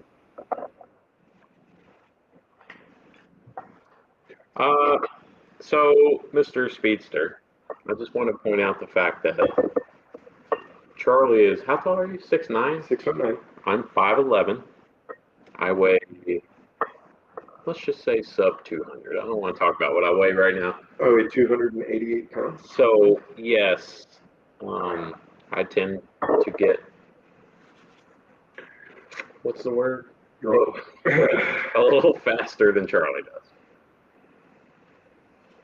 So, Mr. Speedster, I just want to point out the fact that Charlie is, how tall are you? 6'9"? 6'9". I'm 5'11". I weigh, let's just say sub 200. I don't want to talk about what I weigh right now. Oh, wait, 288 pounds. So, yes, I tend to get, what's the word? A little faster than Charlie does.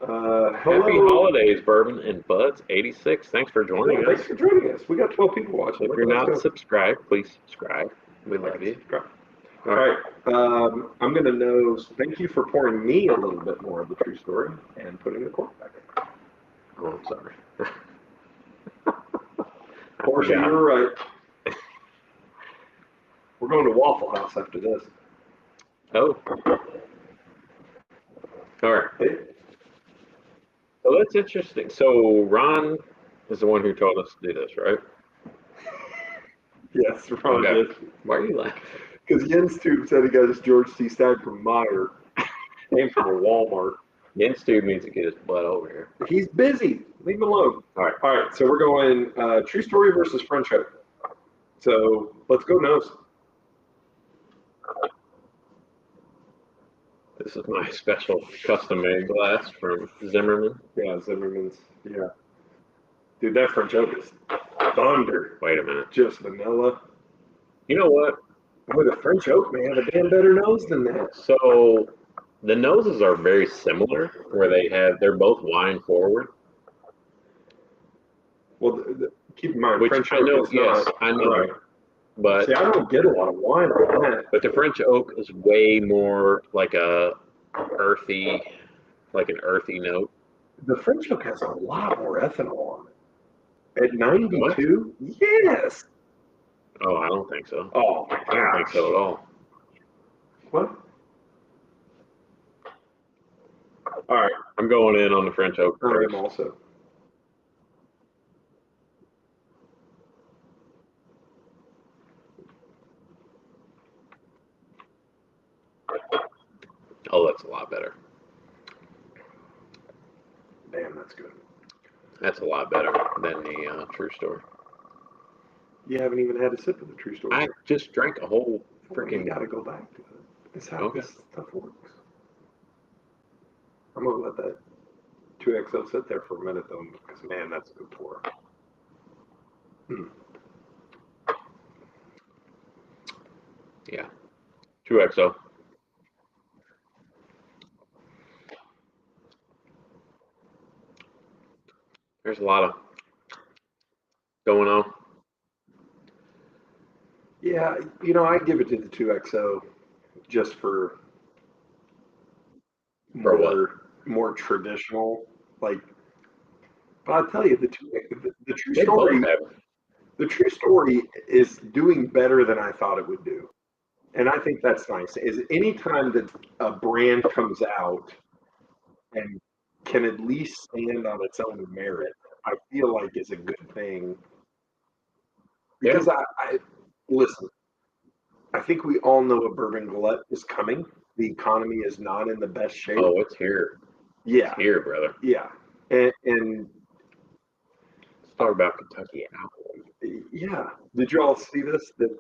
Happy holidays, Bourbon and Buds 86. Thanks for joining Thanks us. for joining us. We got 12 people watching. If you're not subscribed, please subscribe. We love you. All right. I'm going to know. Thank you for pouring me a little bit more of the true story and putting the cork back in. Oh, I'm sorry. Portia, you were right. We're going to Waffle House after this. Oh. All right. So that's interesting. So Ron is the one who told us to do this, right? Yes, Ron did. Why are you laughing? Because Jens Tube said he got his George C. Stagg from Meyer. Came from a Walmart. Jens Tube needs to get his butt over here. He's busy. Leave him alone. All right. So we're going true story versus French oak. So let's go nose. This is my special custom-made glass from Zimmerman. Yeah, Zimmerman's. Yeah. Dude, that French oak is thunder. Wait a minute. Just vanilla. You know what? Boy, the French oak may have a damn better nose than that. So the noses are very similar, where they're both wine forward. Well, keep in mind, Which French I oak know, is yes, not. I know. Right. But see, I don't get a lot of wine on that. But the French oak is way more like an earthy note. The French oak has a lot more ethanol on it. At 92? What? Yes. Oh, I don't think so. Oh, my I don't think so at all. What? All right. I'm going in on the French oak I first. am also. Oh, that's a lot better. Damn, that's good. That's a lot better than the true story. You haven't even had a sip of the true story. I just drank a whole freaking. You got to go back to it. It's how this stuff works. I'm going to let that 2XO sit there for a minute, though, because, man, that's a good pour. Yeah. 2XO. There's a lot of going on. Yeah, you know, I give it to the 2XO just for more traditional, like. But I'll tell you, the true story. The true story is doing better than I thought it would do, and I think that's nice. Is anytime that a brand comes out and can at least stand on its own merit, I feel like is a good thing. Because I listen, I think we all know a bourbon glut is coming. The economy is not in the best shape. Oh, it's here. Yeah. It's here, brother. Yeah. And let's talk about Kentucky Owl. Yeah. Did you all see this? That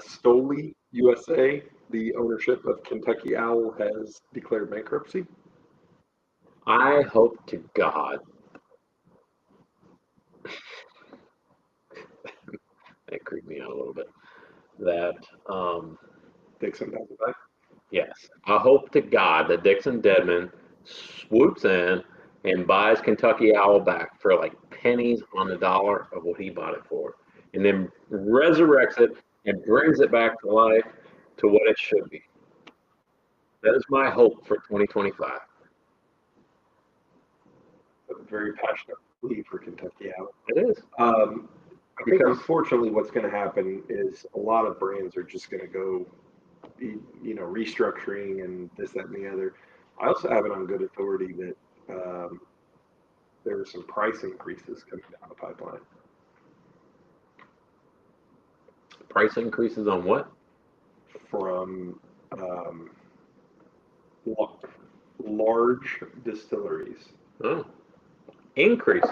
Stoli USA, the ownership of Kentucky Owl, has declared bankruptcy? I hope to God that creeped me out a little bit. That Dixon does it back? Yes. I hope to God that Dixon Dedman swoops in and buys Kentucky Owl back for like pennies on the dollar of what he bought it for, and then resurrects it and brings it back to life to what it should be. That is my hope for 2025. Very passionate plea for Kentucky Owl. It is. I think unfortunately what's going to happen is a lot of brands are just going to go, restructuring and this, that, and the other. I also have it on good authority that there are some price increases coming down the pipeline. Price increases on what? From large distilleries. Oh, increase.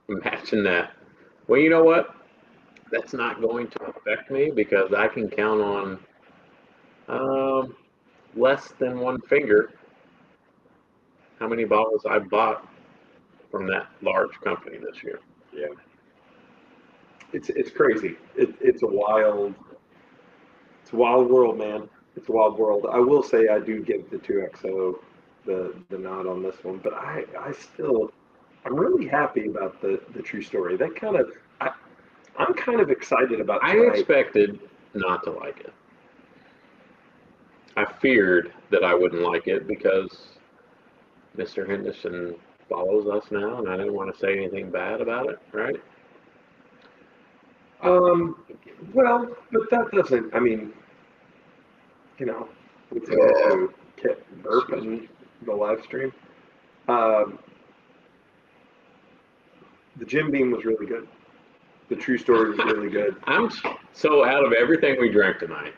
Imagine that. Well, you know what? That's not going to affect me because I can count on less than one finger how many bottles I bought from that large company this year. Yeah. It's crazy. It's a wild world, man. It's a wild world. I will say I do give the 2XO the nod on this one, but I'm really happy about the True Story. That kind of I'm kind of excited about I tonight. expected not to like it. I feared that I wouldn't like it because Mr. Henderson follows us now, and I didn't want to say anything bad about it, right? Well, but that doesn't. I mean, it's a to get burp in the live stream. Um, the Jim Beam was really good. The True Story was really good. So out of everything we drank tonight,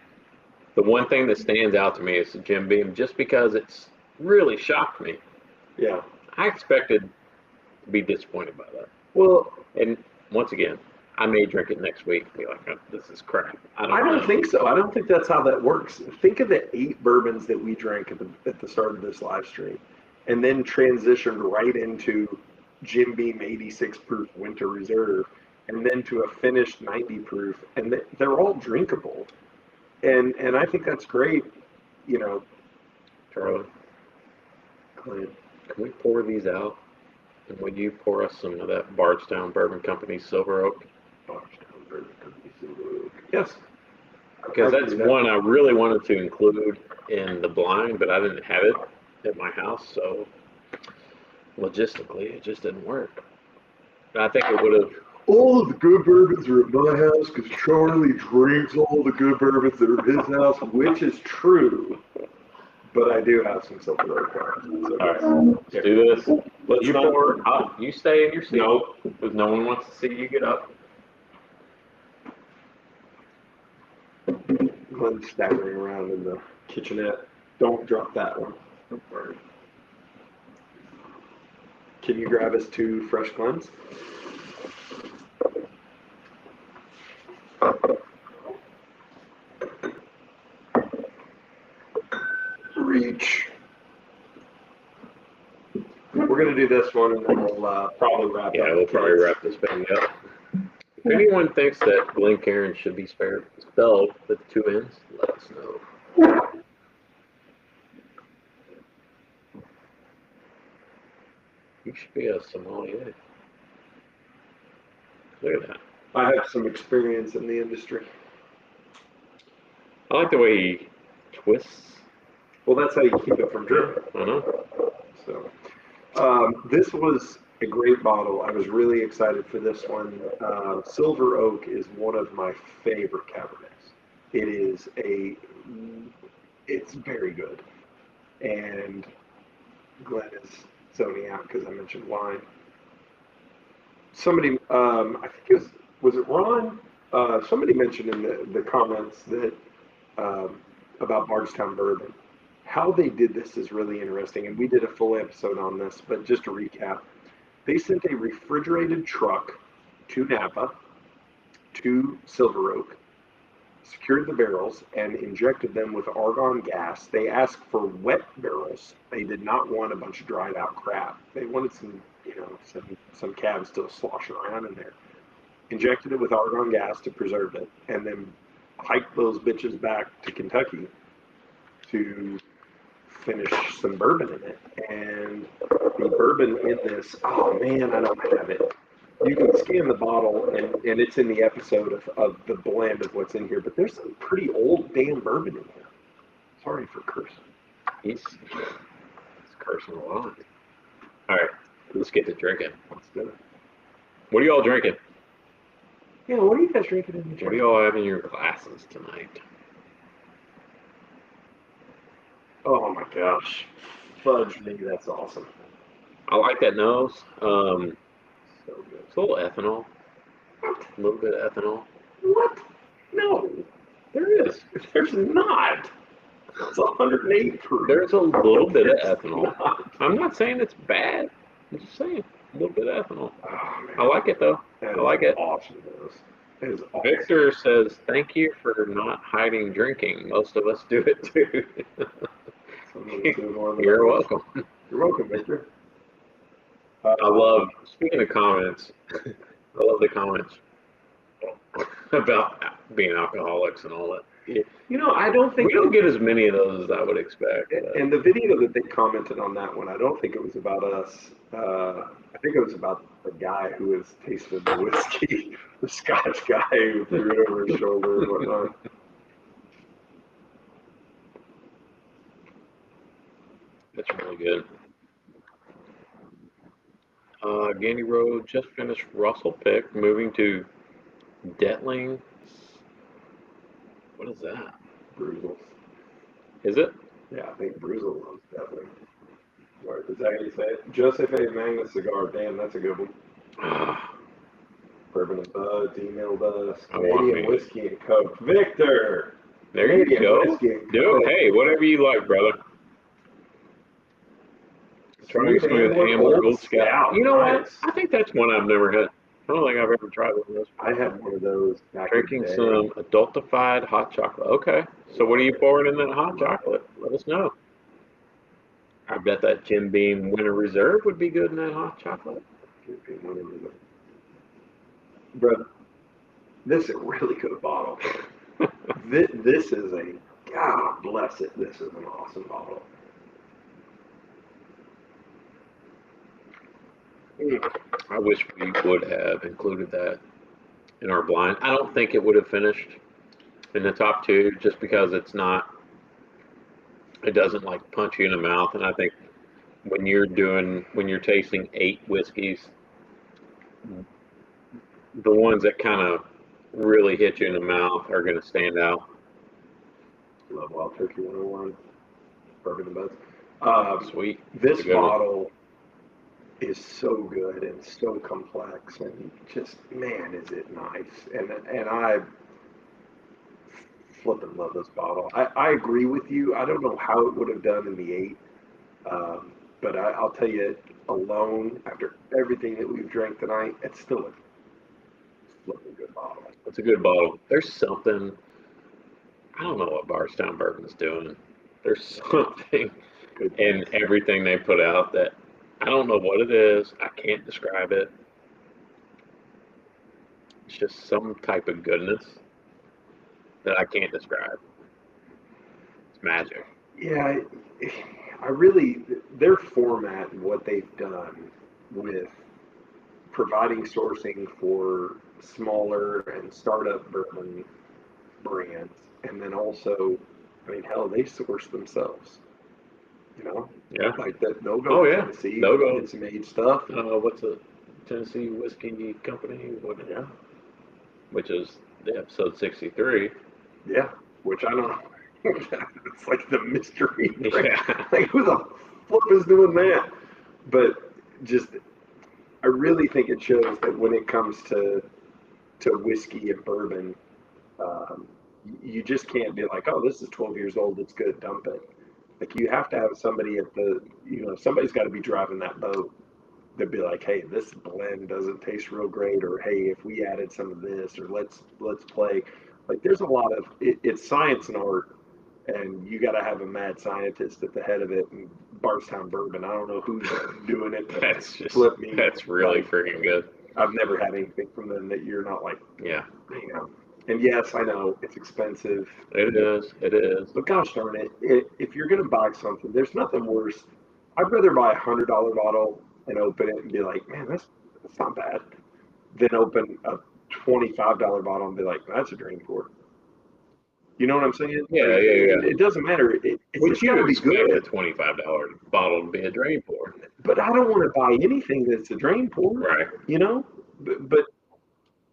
the one thing that stands out to me is the Jim Beam, just because it's really shocked me. Yeah. I expected to be disappointed by that. Well, and once again, I may drink it next week and be like, oh, this is crap. I don't think so. I don't think that's how that works. Think of the 8 bourbons that we drank at the start of this live stream, and then transitioned right into Jim Beam 86 proof Winter Reserve, and then to a finished 90 proof, and they're all drinkable. And I think that's great, Charlie, Clint. can we pour these out? And would you pour us some of that Bardstown Bourbon Company Silver Oak? Bardstown Bourbon Company Silver Oak. Yes. Because that's one I really wanted to include in the blind, but I didn't have it at my house, so logistically it just didn't work. But I think it would have. All of the good bourbons are at my house because Charlie drinks all the good bourbons that are at his house, which is true. But I do have some Silver Oak. So all right, let's do this. Let's you pour. You stay in your seat. No, because no one wants to see you get up. Glenn's staggering around in the kitchenette. Don't drop that one. Don't worry. Can you grab us 2 fresh Glens? Reach. We're going to do this one and then we'll probably wrap up. Yeah, we'll probably wrap this thing up. If anyone thinks that Glencairn should be spelled with 2 N's, let us know. You should be a sommelier. Look at that. I have some experience in the industry. I like the way he twists. Well, that's how you keep it from dripping. I know. So, this was a great bottle. I was really excited for this one. Silver Oak is one of my favorite Cabernets. It's very good. And Glenn is zoning out because I mentioned wine. Somebody, I think was it Ron? Somebody mentioned in the comments that about Bardstown Bourbon. How they did this is really interesting, and we did a full episode on this, but just to recap, they sent a refrigerated truck to Napa, to Silver Oak, secured the barrels, and injected them with argon gas. They asked for wet barrels. They did not want a bunch of dried out crap. They wanted some calves still sloshing around in there. Injected it with argon gas to preserve it, and then hiked those bitches back to Kentucky to finish some bourbon in it. And the bourbon in this, oh man, I don't have it. You can scan the bottle, and it's in the episode of the blend of what's in here, but there's some pretty old damn bourbon in here. Sorry for cursing. He's cursing a lot. All right, let's get to drinking. Let's do it. What are y'all drinking? Yeah, what are you guys drinking in the What drink? do y'all have in your glasses tonight? Oh my gosh. Fudge me, that's awesome. I like that nose. So good. It's a little ethanol. A little bit of ethanol. What? No, There is. there's not. It's 108 proof. There's a little bit of There's ethanol. not. I'm not saying it's bad. I'm just saying a little bit of ethanol. Oh, man. I like it though. That I is like it. Awesome. That is awesome. Victor says, "Thank you for not hiding drinking. Most of us do it too." Somebody do more than You're others. welcome. You're welcome, Victor. I love, speaking of comments, I love the comments about being alcoholics and all that. You know, I don't think We don't get as many of those as I would expect. And the video that they commented on that one, I don't think it was about us. I think it was about the guy who was tasting the whiskey, the Scotch guy who threw it over his shoulder and whatnot. That's really good. Gandy Road just finished Russell Pick, moving to Detling. What is that? Bruzel. Is it? Yeah, I think Bruzel was definitely. Right, is that how you say it? Joseph A. Magna cigar. Damn, that's a good one. Bourbon and Buds emailed us. I want Canadian me. whiskey and Coke. Victor! There you Canadian go. whiskey and Do Coke. it. Hey, whatever you like, brother. Trying Smooth Ambler Old Scout. You know what? Nice. I think that's one I've never had. I don't think I've ever tried one of those. I had one of those back Drinking in the day. some adultified hot chocolate. Okay. So what are you pouring in that hot chocolate? Let us know. I bet that Jim Beam Winter Reserve would be good in that hot chocolate. Bro, this is a really good bottle. This is a, God bless it, this is an awesome bottle. I wish we would have included that in our blind. I don't think it would have finished in the top two just because it doesn't like punch you in the mouth. And I think when you're tasting 8 whiskeys, the ones that kind of really hit you in the mouth are going to stand out. Love Wild Turkey 101, Bourbon and Buds. Sweet. This That's a good one. bottle is so good and so complex and just, man, is it nice. And I flipping love this bottle. I agree with you. I don't know how it would have done in the 8. But I'll tell you, alone, after everything that we've drank tonight, it's still a flipping good bottle. It's a good bottle. There's something, I don't know what Bardstown Bourbon's doing. There's something Good. in everything they put out that I don't know what it is. I can't describe it. It's just some type of goodness that I can't describe. It's magic. Yeah, I really, their format and what they've done with providing sourcing for smaller and startup bourbon brands, and then also, I mean, hell, they source themselves. You know, Yeah. like that they'll go Oh, to yeah. Tennessee, They'll go. get some aged stuff. What's the Tennessee Whiskey Company? Yeah, Which is the episode 63. yeah. Which I don't know. It's like the mystery. Yeah. Like who the flip is doing that? But just, I really think it shows that when it comes to whiskey and bourbon, you just can't be like, oh, this is 12 years old, it's good, dump it. Like you have to have somebody somebody's got to be driving that boat. They'd be like, hey, this blend doesn't taste real great, or hey, if we added some of this, or let's play. Like there's a lot of it's science and art, and you got to have a mad scientist at the head of it. And Bardstown Bourbon, I don't know who's doing it. That's just, flip me. that's really Like, freaking good. I've never had anything from them that you're not like, Yeah. you know. And yes, I know it's expensive, It is. It is. but gosh darn it, if you're going to buy something, there's nothing worse. I'd rather buy $100 bottle and open it and be like, man, that's not bad, than open a $25 bottle and be like, that's a drain pour. You know what I'm saying? Yeah, Like, yeah, yeah. it doesn't matter. Which It's you got to be expect a good. $25 bottle to be a drain pour. But I don't want to buy anything that's a drain pour. Right. You know. But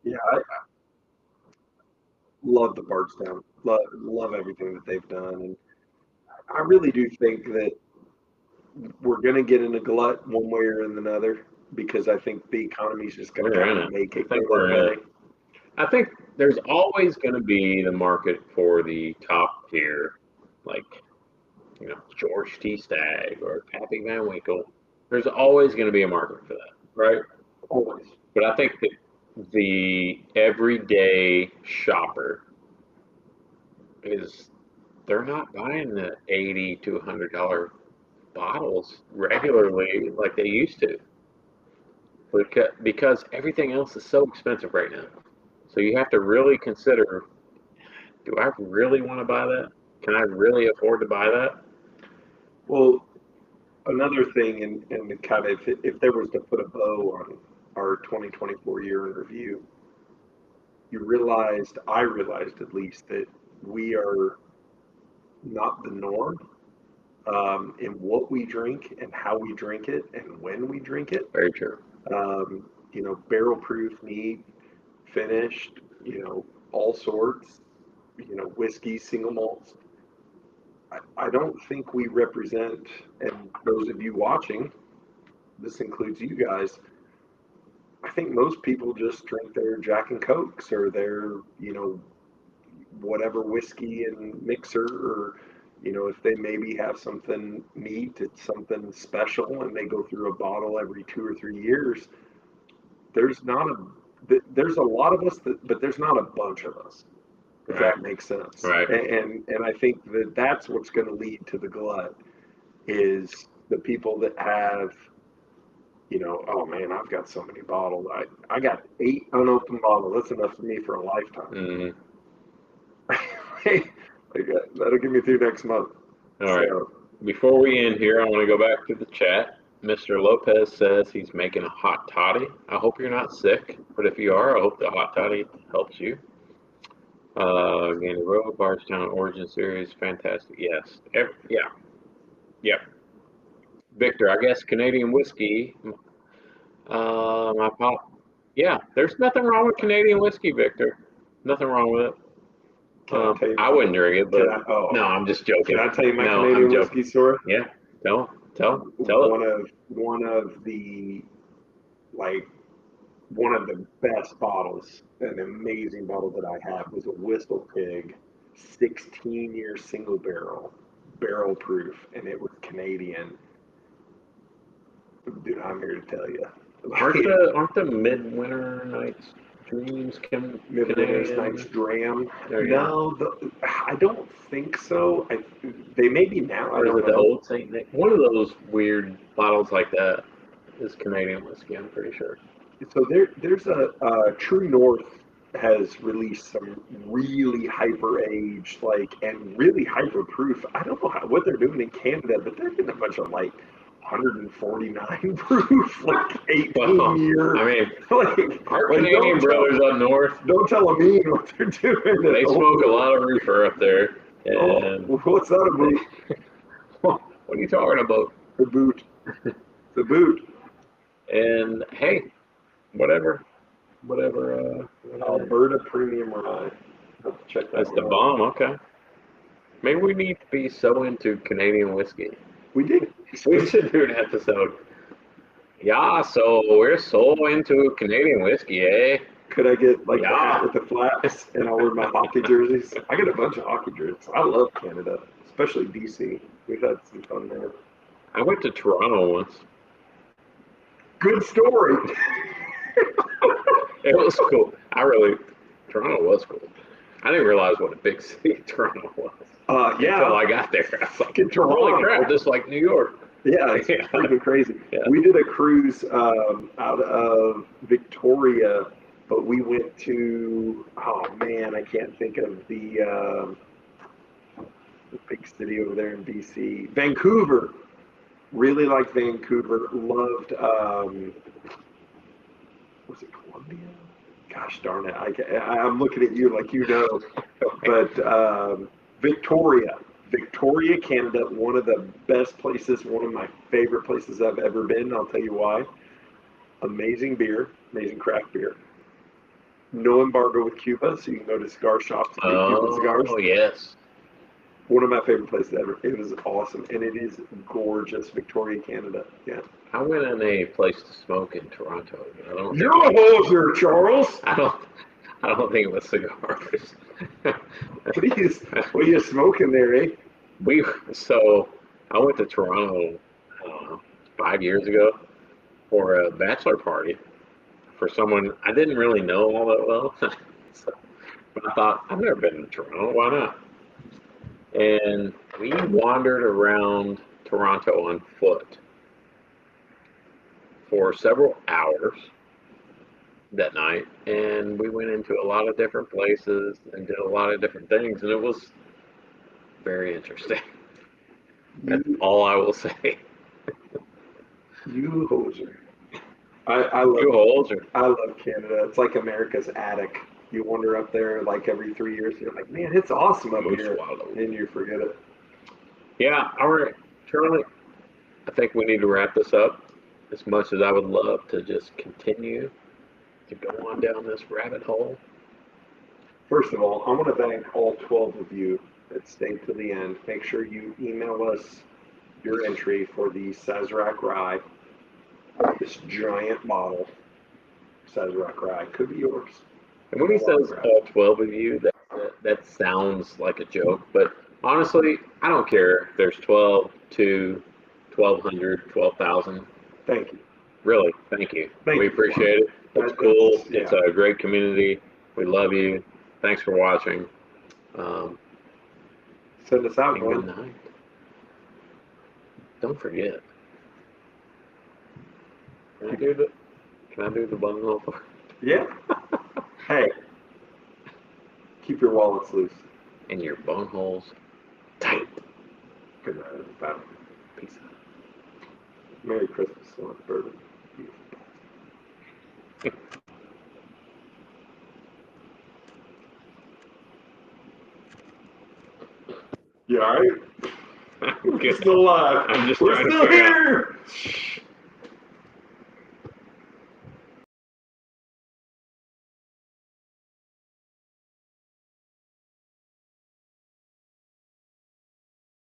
yeah, I love the Bardstown. Love everything that they've done, and I really do think that we're going to get in a glut one way or another because I think the economy's just going to We're in kind of it. make it I think go we're that in way. it. I think there's always going to be the market for the top tier, like, George T. Stagg or Pappy Van Winkle. There's always going to be a market for that, right? Always. But I think that the everyday shopper is they're not buying the $80 to $100 bottles regularly like they used to because everything else is so expensive right now. So you have to really consider, do I really want to buy that? Can I really afford to buy that? Well, another thing, and kind of if there was to put a bow on our 2024 year in review, I realized at least that we are not the norm in what we drink and how we drink it and when we drink it. Very true. Barrel proof, neat, finished, all sorts, whiskey, single malts. I don't think we represent, and those of you watching, this includes you guys, I think most people just drink their Jack and Cokes or their, whatever whiskey and mixer, or, if they maybe have something neat, it's something special, and they go through a bottle every 2 or 3 years. There's not there's a lot of us, but there's not a bunch of us, if Right. that makes sense. Right. And I think that's what's going to lead to the glut is the people that have, oh man, I've got so many bottles. I got 8 unopened bottles. That's enough for me for a lifetime. Mm-hmm. That'll get me through next month. All right. Before we end here, I want to go back to the chat. Mr. Lopez says he's making a hot toddy. I hope you're not sick, but if you are, I hope the hot toddy helps you. Gandy Road, Bardstown Origin Series, fantastic. Yes. Yep. Victor, I guess Canadian whiskey. My pop. Yeah, there's nothing wrong with Canadian whiskey, Victor. Nothing wrong with it. I wouldn't drink it, but no, I'm just joking. Can I tell you my No, Canadian I'm joking. whiskey story? Yeah, tell it. One of the one of the best bottles, an amazing bottle that I have was a Whistle Pig 16-year single barrel proof, and it was Canadian. Dude, I'm here to tell you. Aren't the Midwinter Nights Dreams Midwinter Nights Dram? No, I don't think so. They may be now. Or is it the Old Saint Nick? One of those weird bottles like that is Canadian whiskey, I'm pretty sure. So there's a True North has released some really hyper aged, and really hyper proof. I don't know what they're doing in Canada, but they're getting a bunch of 149 proof, 18 year. I mean, our Canadian brothers up north. Don't tell them what they're doing. They smoke a lot of reefer up there. And what's that about? What are you talking about? The boot. The boot. And hey, whatever. Alberta Premium Rye. Check that. That's the bomb. Okay. Maybe we need to be so into Canadian whiskey. We did. We should do an episode. Yeah, so we're so into Canadian whiskey, eh? Could I get the hat with the flaps and I'll wear my hockey jerseys? I got a bunch of hockey jerseys. I love Canada, especially BC. We've had some fun there. I went to Toronto once. Good story. It was cool. Toronto was cool. I didn't realize what a big city Toronto was. Yeah. Until I got there. I was like, Toronto. Holy crap, just like New York. Yeah, it's freaking crazy. Yeah. We did a cruise out of Victoria but we went to, oh man, I can't think of the big city over there in BC, Vancouver. Really liked Vancouver. Loved, was it Columbia? Gosh darn it. I'm looking at you like you know. But Victoria. Victoria, Canada, one of the best places, one of my favorite places I've ever been. I'll tell you why. Amazing beer, amazing craft beer. No embargo with Cuba, so you can go to cigar shops and get Cuban cigars. Oh, yes. One of my favorite places ever. It was awesome, and it is gorgeous, Victoria, Canada. Yeah. I went in a place to smoke in Toronto. I don't You're a hoser, Charles. I don't think it was cigars. Please, what are you smoking there, eh? So I went to Toronto 5 years ago for a bachelor party for someone I didn't really know all that well. So, but I thought, I've never been to Toronto, why not? And we wandered around Toronto on foot for several hours that night, and we went into a lot of different places and did a lot of different things, and it was very interesting. That's all I will say. You hoser. I love You hoser. I love Canada. It's like America's attic. You wander up there like every 3 years. You're like, man, it's awesome up Moose here, Wallow. and you forget it. Yeah, all right, Charlie. I think we need to wrap this up. As much as I would love to just continue to go on down this rabbit hole. First of all, I want to thank all 12 of you that stayed to the end. Make sure you email us your entry for the Sazerac Rye. This giant bottle, Sazerac Rye, could be yours. And when he says all 12 of you, that sounds like a joke, but honestly, I don't care if there's 12, 2, 1,200, 12,000. Thank you. Really, thank you. Thank We you. appreciate it. It's That- cool. that's- yeah. It's a great community. We love you. Thanks for watching. Send us out, And good man. night. Don't forget. Can I do the bunghole? Yeah. Hey, keep your wallets loose. And your bunholes tight. Good night. Bye. Peace out. Merry Christmas, Lord Bourbon. You all right? Good. We're still alive. I'm just We're trying to still figure out. here.